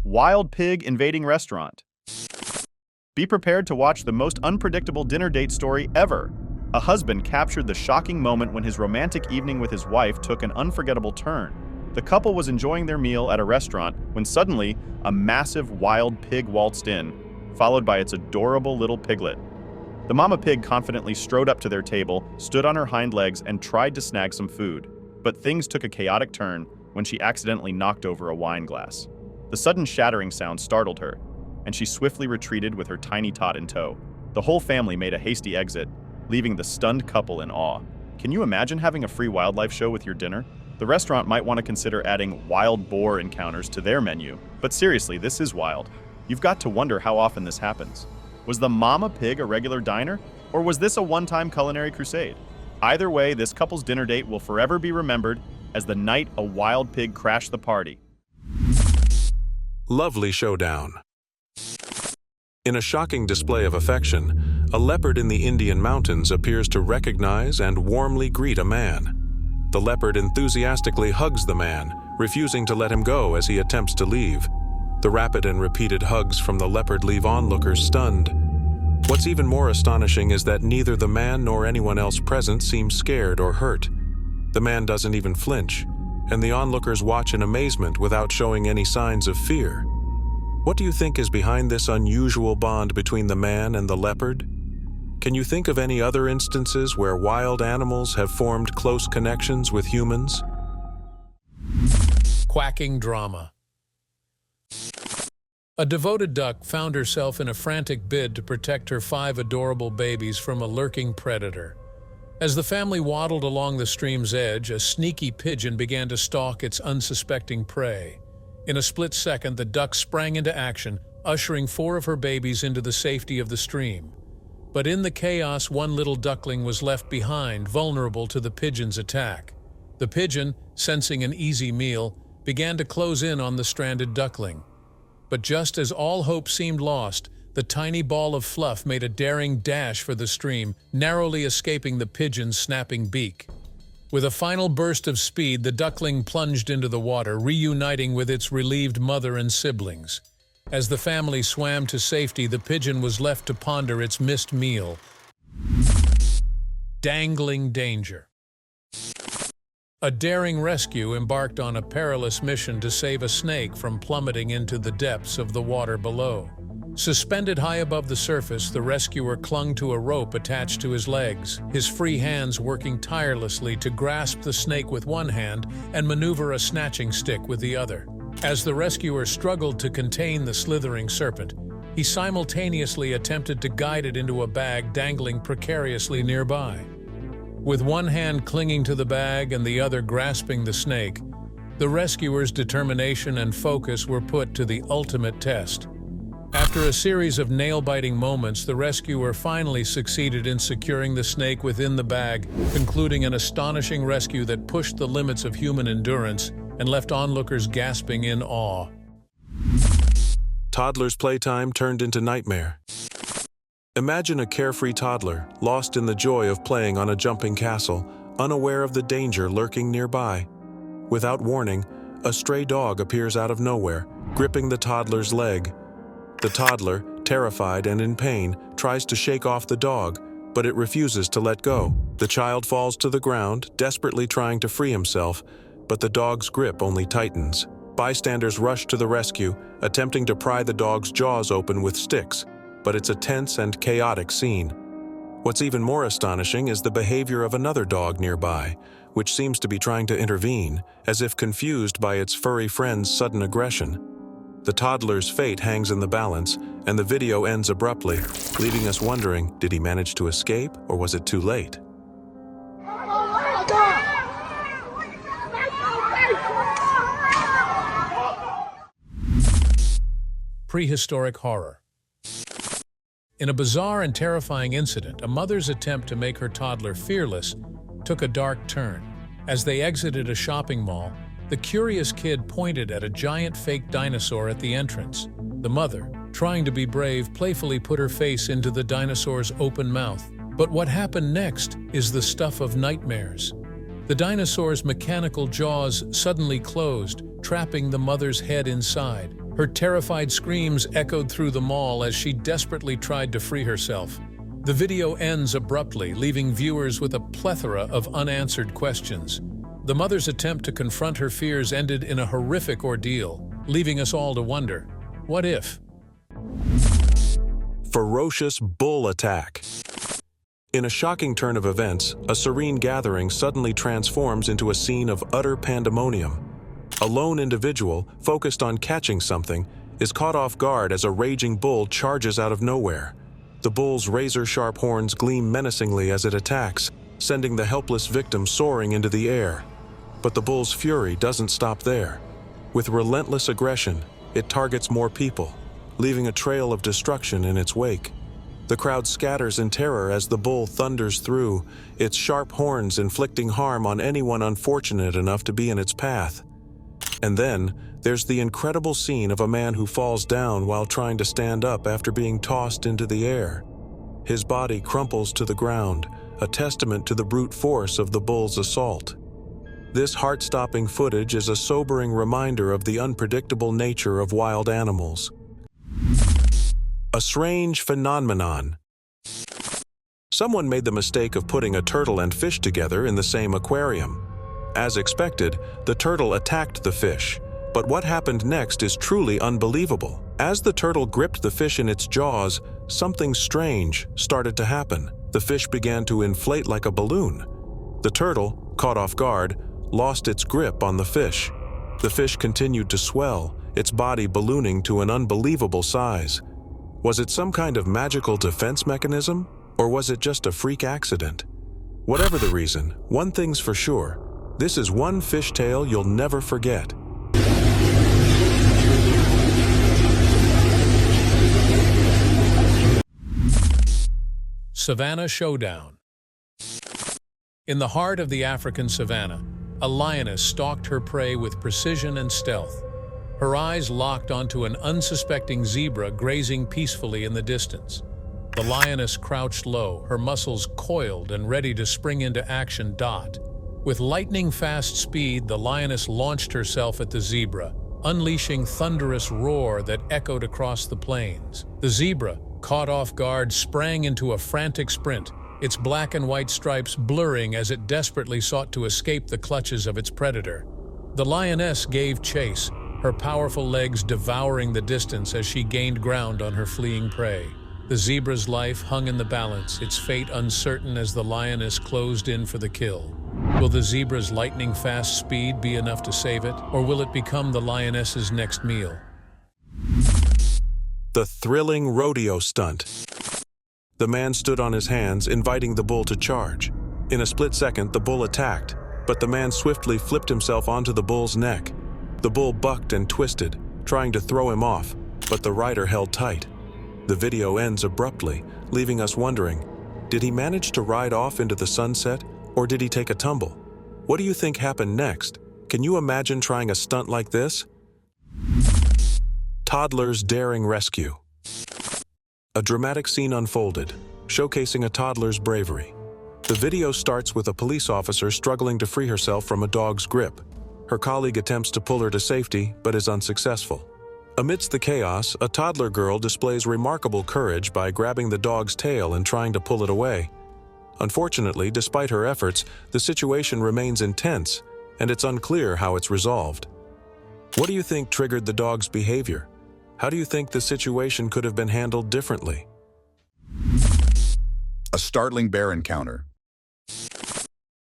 Wild pig invading restaurant. Be prepared to watch the most unpredictable dinner date story ever. A husband captured the shocking moment when his romantic evening with his wife took an unforgettable turn. The couple was enjoying their meal at a restaurant when suddenly a massive wild pig waltzed in, followed by its adorable little piglet. The mama pig confidently strode up to their table, stood on her hind legs, and tried to snag some food. But things took a chaotic turn when she accidentally knocked over a wine glass. The sudden shattering sound startled her, and she swiftly retreated with her tiny tot in tow. The whole family made a hasty exit, leaving the stunned couple in awe. Can you imagine having a free wildlife show with your dinner? The restaurant might want to consider adding wild boar encounters to their menu. But seriously, this is wild. You've got to wonder how often this happens. Was the mama pig a regular diner, or was this a one-time culinary crusade? Either way, this couple's dinner date will forever be remembered as the night a wild pig crashed the party. Lovely showdown. In a shocking display of affection, a leopard in the Indian mountains appears to recognize and warmly greet a man. The leopard enthusiastically hugs the man, refusing to let him go as he attempts to leave. The rapid and repeated hugs from the leopard leave onlookers stunned. What's even more astonishing is that neither the man nor anyone else present seems scared or hurt. The man doesn't even flinch, and the onlookers watch in amazement without showing any signs of fear. What do you think is behind this unusual bond between the man and the leopard? Can you think of any other instances where wild animals have formed close connections with humans? Quacking drama. A devoted duck found herself in a frantic bid to protect her 5 adorable babies from a lurking predator. As the family waddled along the stream's edge, a sneaky pigeon began to stalk its unsuspecting prey. In a split second, the duck sprang into action, ushering 4 of her babies into the safety of the stream. But in the chaos, one little duckling was left behind, vulnerable to the pigeon's attack. The pigeon, sensing an easy meal, began to close in on the stranded duckling. But just as all hope seemed lost, the tiny ball of fluff made a daring dash for the stream, narrowly escaping the pigeon's snapping beak. With a final burst of speed, the duckling plunged into the water, reuniting with its relieved mother and siblings. As the family swam to safety, the pigeon was left to ponder its missed meal. Dangling danger. A daring rescue embarked on a perilous mission to save a snake from plummeting into the depths of the water below. Suspended high above the surface, the rescuer clung to a rope attached to his legs, his free hands working tirelessly to grasp the snake with one hand and maneuver a snatching stick with the other. As the rescuer struggled to contain the slithering serpent, he simultaneously attempted to guide it into a bag dangling precariously nearby. With one hand clinging to the bag and the other grasping the snake, the rescuer's determination and focus were put to the ultimate test. After a series of nail-biting moments, the rescuer finally succeeded in securing the snake within the bag, concluding an astonishing rescue that pushed the limits of human endurance and left onlookers gasping in awe. Toddler's playtime turned into nightmare. Imagine a carefree toddler, lost in the joy of playing on a jumping castle, unaware of the danger lurking nearby. Without warning, a stray dog appears out of nowhere, gripping the toddler's leg. The toddler, terrified and in pain, tries to shake off the dog, but it refuses to let go. The child falls to the ground, desperately trying to free himself, but the dog's grip only tightens. Bystanders rush to the rescue, attempting to pry the dog's jaws open with sticks, but it's a tense and chaotic scene. What's even more astonishing is the behavior of another dog nearby, which seems to be trying to intervene, as if confused by its furry friend's sudden aggression. The toddler's fate hangs in the balance, and the video ends abruptly, leaving us wondering, did he manage to escape, or was it too late? Prehistoric horror. In a bizarre and terrifying incident, a mother's attempt to make her toddler fearless took a dark turn. As they exited a shopping mall, the curious kid pointed at a giant fake dinosaur at the entrance. The mother, trying to be brave, playfully put her face into the dinosaur's open mouth. But what happened next is the stuff of nightmares. The dinosaur's mechanical jaws suddenly closed, trapping the mother's head inside. Her terrified screams echoed through the mall as she desperately tried to free herself. The video ends abruptly, leaving viewers with a plethora of unanswered questions. The mother's attempt to confront her fears ended in a horrific ordeal, leaving us all to wonder, what if? Ferocious bull attack. In a shocking turn of events, a serene gathering suddenly transforms into a scene of utter pandemonium. A lone individual, focused on catching something, is caught off guard as a raging bull charges out of nowhere. The bull's razor-sharp horns gleam menacingly as it attacks, sending the helpless victim soaring into the air. But the bull's fury doesn't stop there. With relentless aggression, it targets more people, leaving a trail of destruction in its wake. The crowd scatters in terror as the bull thunders through, its sharp horns inflicting harm on anyone unfortunate enough to be in its path. And then, there's the incredible scene of a man who falls down while trying to stand up after being tossed into the air. His body crumples to the ground, a testament to the brute force of the bull's assault. This heart-stopping footage is a sobering reminder of the unpredictable nature of wild animals. A strange phenomenon. Someone made the mistake of putting a turtle and fish together in the same aquarium. As expected, the turtle attacked the fish, but what happened next is truly unbelievable. As the turtle gripped the fish in its jaws, something strange started to happen. The fish began to inflate like a balloon. The turtle, caught off guard, lost its grip on the fish. The fish continued to swell, its body ballooning to an unbelievable size. Was it some kind of magical defense mechanism, or was it just a freak accident? Whatever the reason, one thing's for sure. This is one fishtail you'll never forget. Savannah Showdown. In the heart of the African savanna, a lioness stalked her prey with precision and stealth. Her eyes locked onto an unsuspecting zebra grazing peacefully in the distance. The lioness crouched low, her muscles coiled and ready to spring into action. With lightning-fast speed, the lioness launched herself at the zebra, unleashing thunderous roar that echoed across the plains. The zebra, caught off guard, sprang into a frantic sprint, its black and white stripes blurring as it desperately sought to escape the clutches of its predator. The lioness gave chase, her powerful legs devouring the distance as she gained ground on her fleeing prey. The zebra's life hung in the balance, its fate uncertain as the lioness closed in for the kill. Will the zebra's lightning-fast speed be enough to save it, or will it become the lioness's next meal? The thrilling rodeo stunt. The man stood on his hands, inviting the bull to charge. In a split second, the bull attacked, but the man swiftly flipped himself onto the bull's neck. The bull bucked and twisted, trying to throw him off, but the rider held tight. The video ends abruptly, leaving us wondering, did he manage to ride off into the sunset, or did he take a tumble? What do you think happened next? Can you imagine trying a stunt like this? Toddler's daring rescue. A dramatic scene unfolded, showcasing a toddler's bravery. The video starts with a police officer struggling to free herself from a dog's grip. Her colleague attempts to pull her to safety, but is unsuccessful. Amidst the chaos, a toddler girl displays remarkable courage by grabbing the dog's tail and trying to pull it away. Unfortunately, despite her efforts, the situation remains intense, and it's unclear how it's resolved. What do you think triggered the dog's behavior? How do you think the situation could have been handled differently? A startling bear encounter.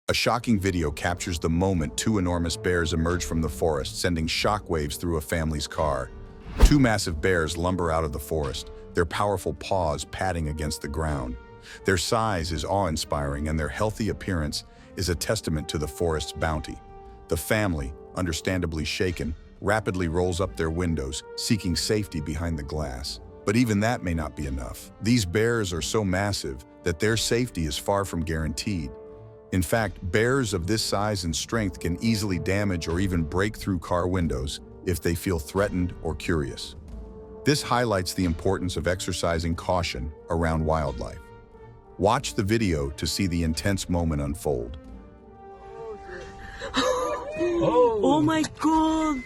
A shocking video captures the moment two enormous bears emerge from the forest, sending shockwaves through a family's car. Two massive bears lumber out of the forest, their powerful paws patting against the ground. Their size is awe-inspiring, and their healthy appearance is a testament to the forest's bounty. The family, understandably shaken, rapidly rolls up their windows, seeking safety behind the glass. But even that may not be enough. These bears are so massive that their safety is far from guaranteed. In fact, bears of this size and strength can easily damage or even break through car windows if they feel threatened or curious. This highlights the importance of exercising caution around wildlife. Watch the video to see the intense moment unfold. Oh my God!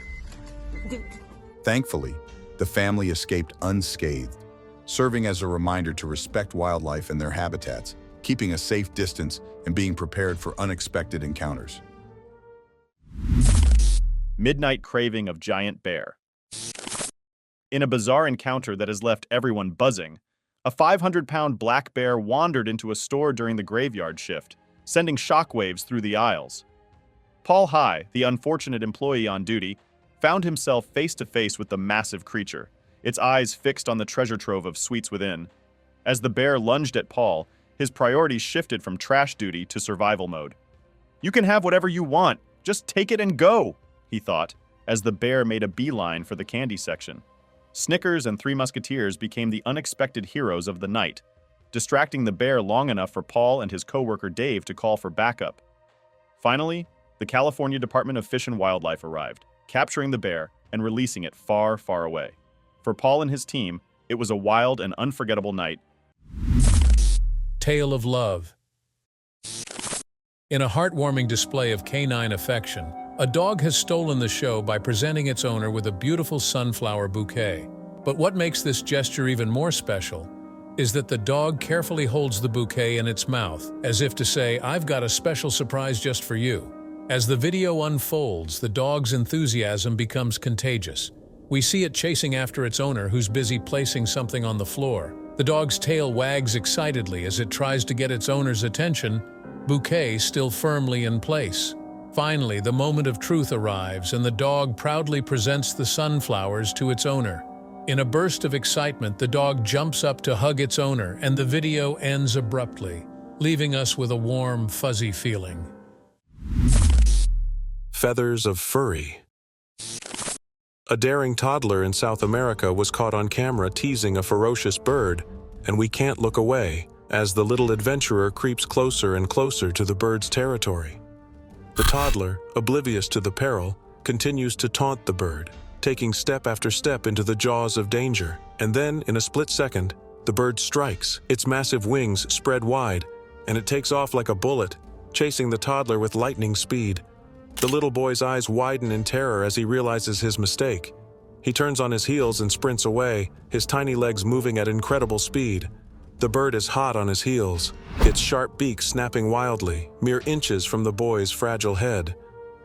Thankfully, the family escaped unscathed, serving as a reminder to respect wildlife and their habitats, keeping a safe distance and being prepared for unexpected encounters. Midnight craving of giant bear. In a bizarre encounter that has left everyone buzzing, a 500-pound black bear wandered into a store during the graveyard shift, sending shockwaves through the aisles. Paul High, the unfortunate employee on duty, found himself face-to-face with the massive creature, its eyes fixed on the treasure trove of sweets within. As the bear lunged at Paul, his priorities shifted from trash duty to survival mode. "You can have whatever you want, just take it and go," he thought, as the bear made a beeline for the candy section. Snickers and Three Musketeers became the unexpected heroes of the night, distracting the bear long enough for Paul and his coworker Dave to call for backup. Finally, the California Department of Fish and Wildlife arrived, capturing the bear and releasing it far, far away. For Paul and his team, it was a wild and unforgettable night. Tale of love. In a heartwarming display of canine affection, a dog has stolen the show by presenting its owner with a beautiful sunflower bouquet. But what makes this gesture even more special is that the dog carefully holds the bouquet in its mouth, as if to say, "I've got a special surprise just for you." As the video unfolds, the dog's enthusiasm becomes contagious. We see it chasing after its owner, who's busy placing something on the floor. The dog's tail wags excitedly as it tries to get its owner's attention, bouquet still firmly in place. Finally, the moment of truth arrives, and the dog proudly presents the sunflowers to its owner. In a burst of excitement, the dog jumps up to hug its owner, and the video ends abruptly, leaving us with a warm, fuzzy feeling. Feathers of furry. A daring toddler in South America was caught on camera teasing a ferocious bird, and we can't look away as the little adventurer creeps closer and closer to the bird's territory. The toddler, oblivious to the peril, continues to taunt the bird, taking step after step into the jaws of danger, and then, in a split second, the bird strikes, its massive wings spread wide, and it takes off like a bullet, chasing the toddler with lightning speed. The little boy's eyes widen in terror as he realizes his mistake. He turns on his heels and sprints away, his tiny legs moving at incredible speed. The bird is hot on his heels, its sharp beak snapping wildly, mere inches from the boy's fragile head.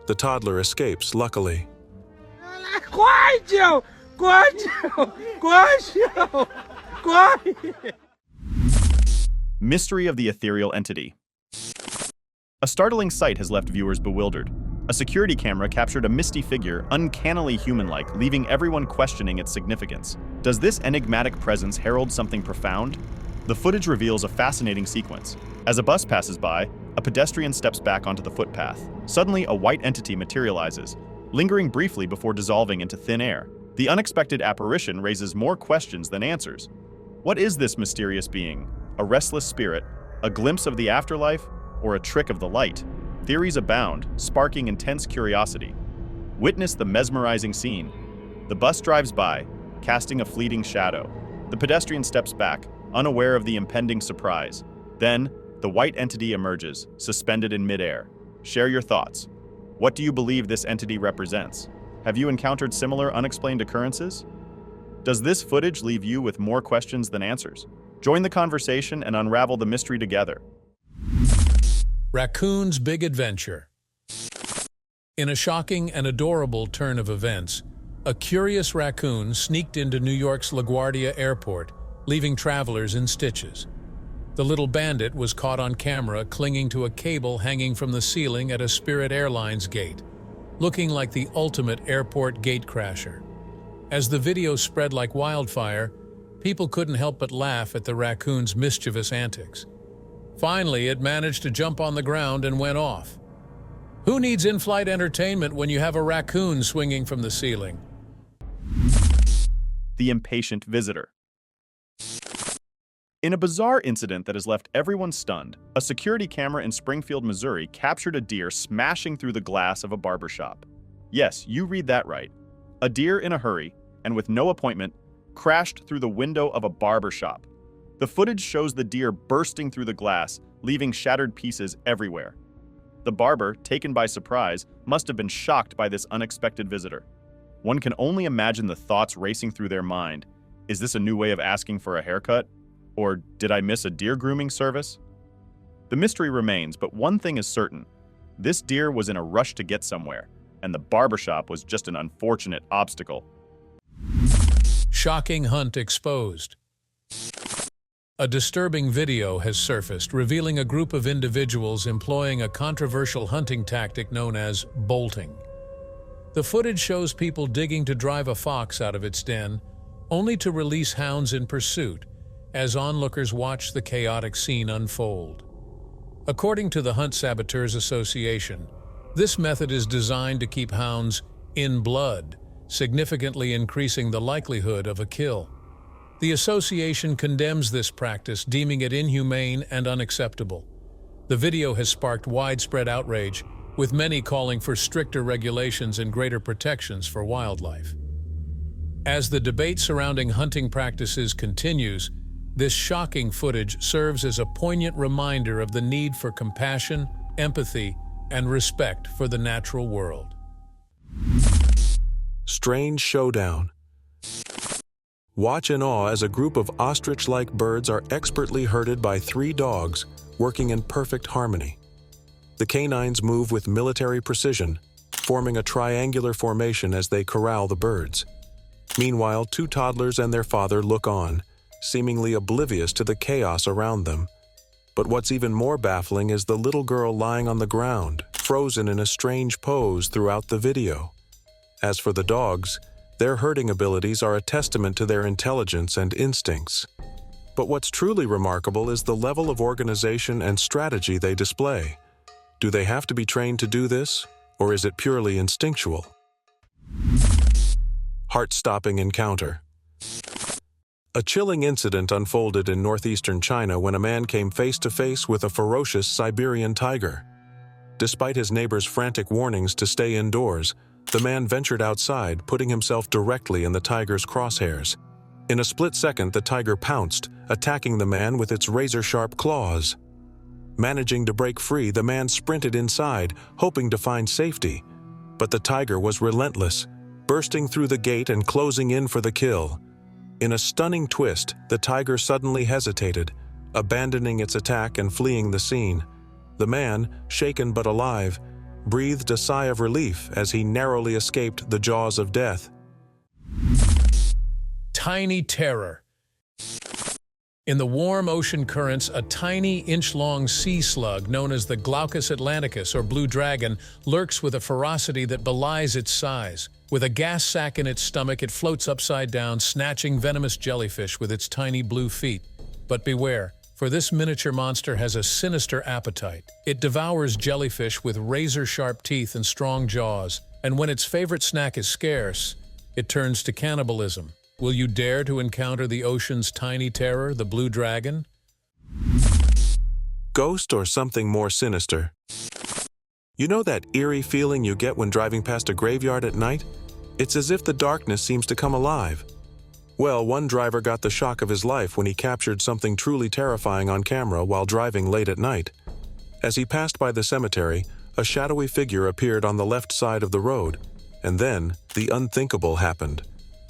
The toddler escapes, luckily. Mystery of the ethereal entity. A startling sight has left viewers bewildered. A security camera captured a misty figure, uncannily human-like, leaving everyone questioning its significance. Does this enigmatic presence herald something profound? The footage reveals a fascinating sequence. As a bus passes by, a pedestrian steps back onto the footpath. Suddenly, a white entity materializes, lingering briefly before dissolving into thin air. The unexpected apparition raises more questions than answers. What is this mysterious being? A restless spirit? A glimpse of the afterlife? Or a trick of the light? Theories abound, sparking intense curiosity. Witness the mesmerizing scene. The bus drives by, casting a fleeting shadow. The pedestrian steps back, unaware of the impending surprise. Then, the white entity emerges, suspended in midair. Share your thoughts. What do you believe this entity represents? Have you encountered similar unexplained occurrences? Does this footage leave you with more questions than answers? Join the conversation and unravel the mystery together. Raccoon's Big Adventure. In a shocking and adorable turn of events, a curious raccoon sneaked into New York's LaGuardia Airport, leaving travelers in stitches. The little bandit was caught on camera clinging to a cable hanging from the ceiling at a Spirit Airlines gate, looking like the ultimate airport gatecrasher. As the video spread like wildfire, people couldn't help but laugh at the raccoon's mischievous antics. Finally, it managed to jump on the ground and went off. Who needs in-flight entertainment when you have a raccoon swinging from the ceiling? The impatient visitor. In a bizarre incident that has left everyone stunned, a security camera in Springfield, Missouri captured a deer smashing through the glass of a barbershop. Yes, you read that right. A deer in a hurry, and with no appointment, crashed through the window of a barbershop. The footage shows the deer bursting through the glass, leaving shattered pieces everywhere. The barber, taken by surprise, must have been shocked by this unexpected visitor. One can only imagine the thoughts racing through their mind. Is this a new way of asking for a haircut? Or did I miss a deer grooming service? The mystery remains, but one thing is certain. This deer was in a rush to get somewhere, and the barbershop was just an unfortunate obstacle. Shocking hunt exposed. A disturbing video has surfaced, revealing a group of individuals employing a controversial hunting tactic known as bolting. The footage shows people digging to drive a fox out of its den, only to release hounds in pursuit, as onlookers watch the chaotic scene unfold. According to the Hunt Saboteurs Association, this method is designed to keep hounds in blood, significantly increasing the likelihood of a kill. The association condemns this practice, deeming it inhumane and unacceptable. The video has sparked widespread outrage, with many calling for stricter regulations and greater protections for wildlife. As the debate surrounding hunting practices continues, this shocking footage serves as a poignant reminder of the need for compassion, empathy, and respect for the natural world. Strange Showdown. Watch in awe as a group of ostrich-like birds are expertly herded by 3 dogs, working in perfect harmony. The canines move with military precision, forming a triangular formation as they corral the birds. Meanwhile, 2 toddlers and their father look on, seemingly oblivious to the chaos around them. But what's even more baffling is the little girl lying on the ground, frozen in a strange pose throughout the video. As for the dogs, their herding abilities are a testament to their intelligence and instincts. But what's truly remarkable is the level of organization and strategy they display. Do they have to be trained to do this, or is it purely instinctual? Heartstopping Encounter. A chilling incident unfolded in northeastern China when a man came face to face with a ferocious Siberian tiger. Despite his neighbor's frantic warnings to stay indoors, the man ventured outside, putting himself directly in the tiger's crosshairs. In a split second, the tiger pounced, attacking the man with its razor-sharp claws. Managing to break free, the man sprinted inside, hoping to find safety. But the tiger was relentless, bursting through the gate and closing in for the kill. In a stunning twist, the tiger suddenly hesitated, abandoning its attack and fleeing the scene. The man, shaken but alive, breathed a sigh of relief as he narrowly escaped the jaws of death. Tiny terror. In the warm ocean currents, a tiny inch-long sea slug known as the Glaucus atlanticus or blue dragon lurks with a ferocity that belies its size. With a gas sack in its stomach, it floats upside down, snatching venomous jellyfish with its tiny blue feet. But beware, for this miniature monster has a sinister appetite. It devours jellyfish with razor-sharp teeth and strong jaws, and when its favorite snack is scarce, it turns to cannibalism. Will you dare to encounter the ocean's tiny terror, the blue dragon? Ghost or something more sinister? You know that eerie feeling you get when driving past a graveyard at night? It's as if the darkness seems to come alive. Well, one driver got the shock of his life when he captured something truly terrifying on camera while driving late at night. As he passed by the cemetery, a shadowy figure appeared on the left side of the road, and then the unthinkable happened.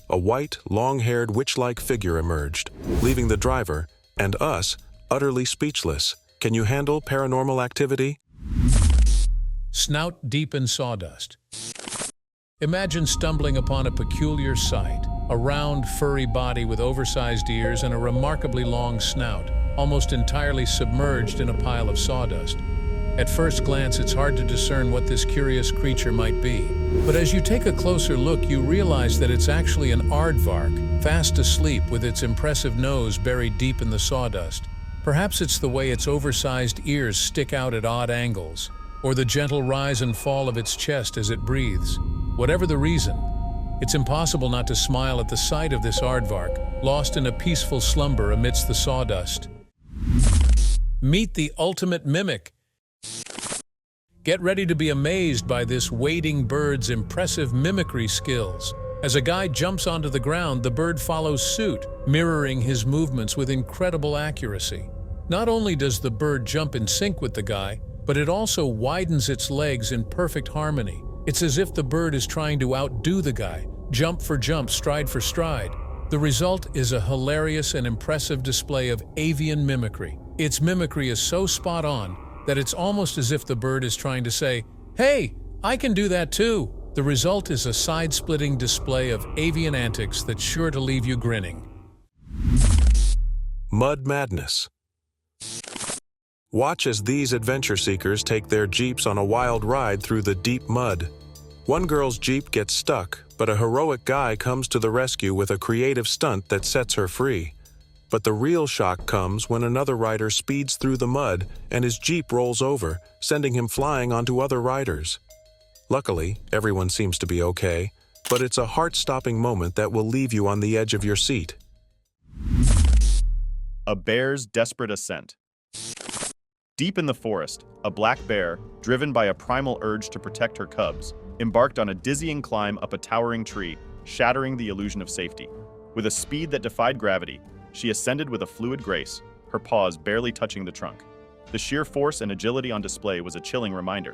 A white, long-haired, witch-like figure emerged, leaving the driver, and us, utterly speechless. Can you handle paranormal activity? Snout deep in sawdust. Imagine stumbling upon a peculiar sight, a round, furry body with oversized ears and a remarkably long snout, almost entirely submerged in a pile of sawdust. At first glance, it's hard to discern what this curious creature might be. But as you take a closer look, you realize that it's actually an aardvark, fast asleep with its impressive nose buried deep in the sawdust. Perhaps it's the way its oversized ears stick out at odd angles, or the gentle rise and fall of its chest as it breathes. Whatever the reason, it's impossible not to smile at the sight of this aardvark, lost in a peaceful slumber amidst the sawdust. Meet the ultimate mimic. Get ready to be amazed by this wading bird's impressive mimicry skills. As a guy jumps onto the ground, the bird follows suit, mirroring his movements with incredible accuracy. Not only does the bird jump in sync with the guy, but it also widens its legs in perfect harmony. It's as if the bird is trying to outdo the guy, jump for jump, stride for stride. The result is a hilarious and impressive display of avian mimicry. Its mimicry is so spot on that it's almost as if the bird is trying to say, "Hey, I can do that too." The result is a side-splitting display of avian antics that's sure to leave you grinning. Mud madness. Watch as these adventure seekers take their jeeps on a wild ride through the deep mud. One girl's jeep gets stuck, but a heroic guy comes to the rescue with a creative stunt that sets her free. But the real shock comes when another rider speeds through the mud and his jeep rolls over, sending him flying onto other riders. Luckily, everyone seems to be okay, but it's a heart-stopping moment that will leave you on the edge of your seat. A bear's desperate ascent. Deep in the forest, a black bear, driven by a primal urge to protect her cubs, embarked on a dizzying climb up a towering tree, shattering the illusion of safety. With a speed that defied gravity, she ascended with a fluid grace, her paws barely touching the trunk. The sheer force and agility on display was a chilling reminder.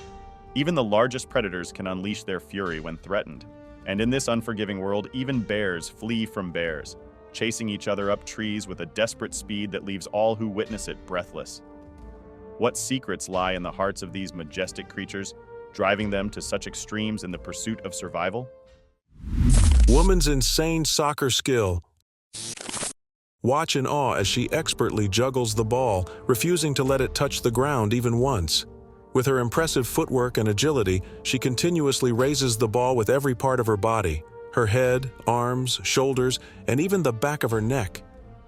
Even the largest predators can unleash their fury when threatened. And in this unforgiving world, even bears flee from bears, chasing each other up trees with a desperate speed that leaves all who witness it breathless. What secrets lie in the hearts of these majestic creatures, driving them to such extremes in the pursuit of survival? Woman's insane soccer skill. Watch in awe as she expertly juggles the ball, refusing to let it touch the ground even once. With her impressive footwork and agility, she continuously raises the ball with every part of her body, her head, arms, shoulders, and even the back of her neck.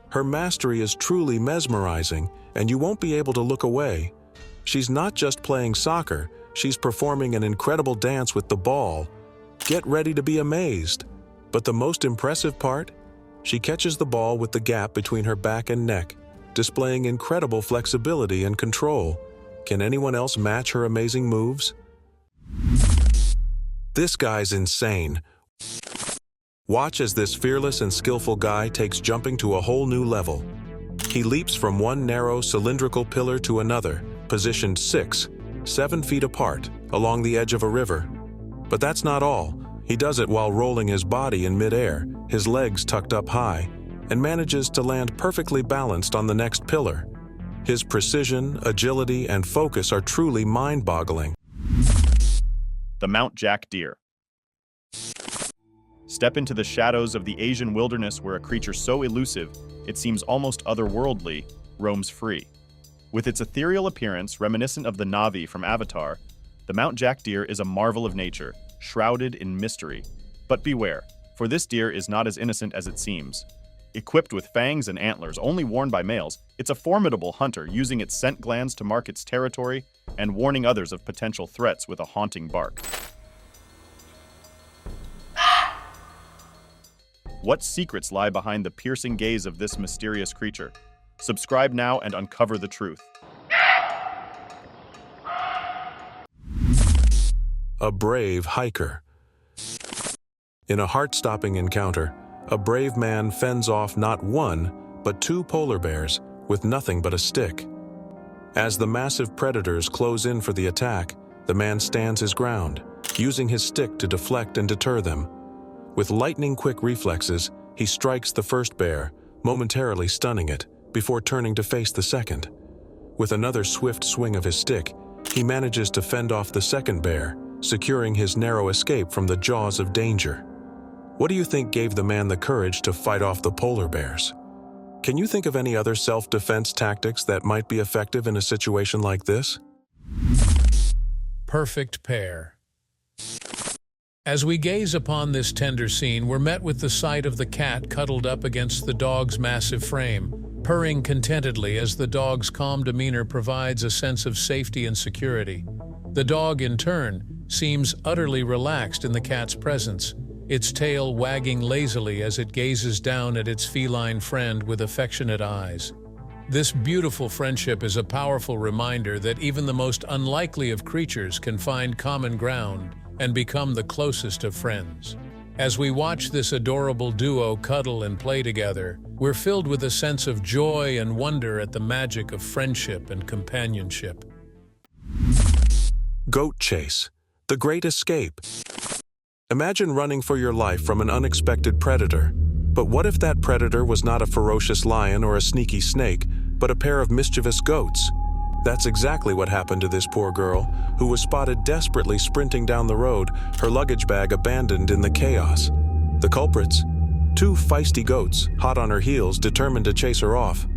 Her mastery is truly mesmerizing, and you won't be able to look away. She's not just playing soccer, she's performing an incredible dance with the ball. Get ready to be amazed. But the most impressive part? She catches the ball with the gap between her back and neck, displaying incredible flexibility and control. Can anyone else match her amazing moves? This guy's insane. Watch as this fearless and skillful guy takes jumping to a whole new level. He leaps from one narrow cylindrical pillar to another, positioned 6-7 feet apart, along the edge of a river. But that's not all. He does it while rolling his body in midair, his legs tucked up high, and manages to land perfectly balanced on the next pillar. His precision, agility, and focus are truly mind-boggling. The Mount Jack Deer. Step into the shadows of the Asian wilderness where a creature so elusive, it seems almost otherworldly, roams free. With its ethereal appearance reminiscent of the Na'vi from Avatar, the Mount Jack Deer is a marvel of nature, shrouded in mystery. But beware, for this deer is not as innocent as it seems. Equipped with fangs and antlers only worn by males, it's a formidable hunter using its scent glands to mark its territory and warning others of potential threats with a haunting bark. What secrets lie behind the piercing gaze of this mysterious creature? Subscribe now and uncover the truth. A brave hiker. In a heart-stopping encounter, a brave man fends off not one, but 2 polar bears with nothing but a stick. As the massive predators close in for the attack, the man stands his ground, using his stick to deflect and deter them. With lightning-quick reflexes, he strikes the first bear, momentarily stunning it, before turning to face the second. With another swift swing of his stick, he manages to fend off the second bear, securing his narrow escape from the jaws of danger. What do you think gave the man the courage to fight off the polar bears? Can you think of any other self-defense tactics that might be effective in a situation like this? Perfect pair. As we gaze upon this tender scene, we're met with the sight of the cat cuddled up against the dog's massive frame, purring contentedly as the dog's calm demeanor provides a sense of safety and security. The dog, in turn, seems utterly relaxed in the cat's presence, its tail wagging lazily as it gazes down at its feline friend with affectionate eyes. This beautiful friendship is a powerful reminder that even the most unlikely of creatures can find common ground and become the closest of friends. As we watch this adorable duo cuddle and play together, we're filled with a sense of joy and wonder at the magic of friendship and companionship. Goat chase. The great escape. Imagine running for your life from an unexpected predator. But what if that predator was not a ferocious lion or a sneaky snake, but a pair of mischievous goats? That's exactly what happened to this poor girl, who was spotted desperately sprinting down the road, her luggage bag abandoned in the chaos. The culprits? 2 feisty goats, hot on her heels, determined to chase her off.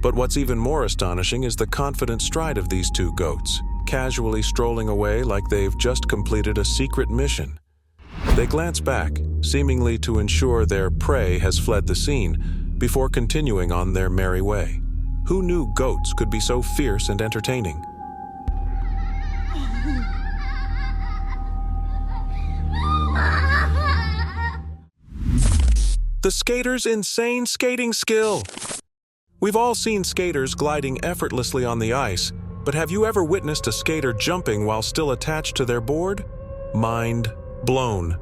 But what's even more astonishing is the confident stride of these 2 goats, casually strolling away like they've just completed a secret mission. They glance back, seemingly to ensure their prey has fled the scene, before continuing on their merry way. Who knew goats could be so fierce and entertaining? The skater's insane skating skill! We've all seen skaters gliding effortlessly on the ice, but have you ever witnessed a skater jumping while still attached to their board? Mind blown.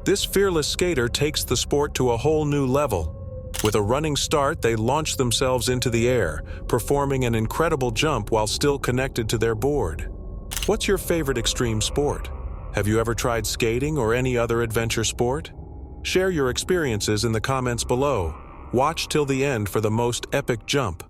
This fearless skater takes the sport to a whole new level. With a running start, they launch themselves into the air, performing an incredible jump while still connected to their board. What's your favorite extreme sport? Have you ever tried skating or any other adventure sport? Share your experiences in the comments below. Watch till the end for the most epic jump.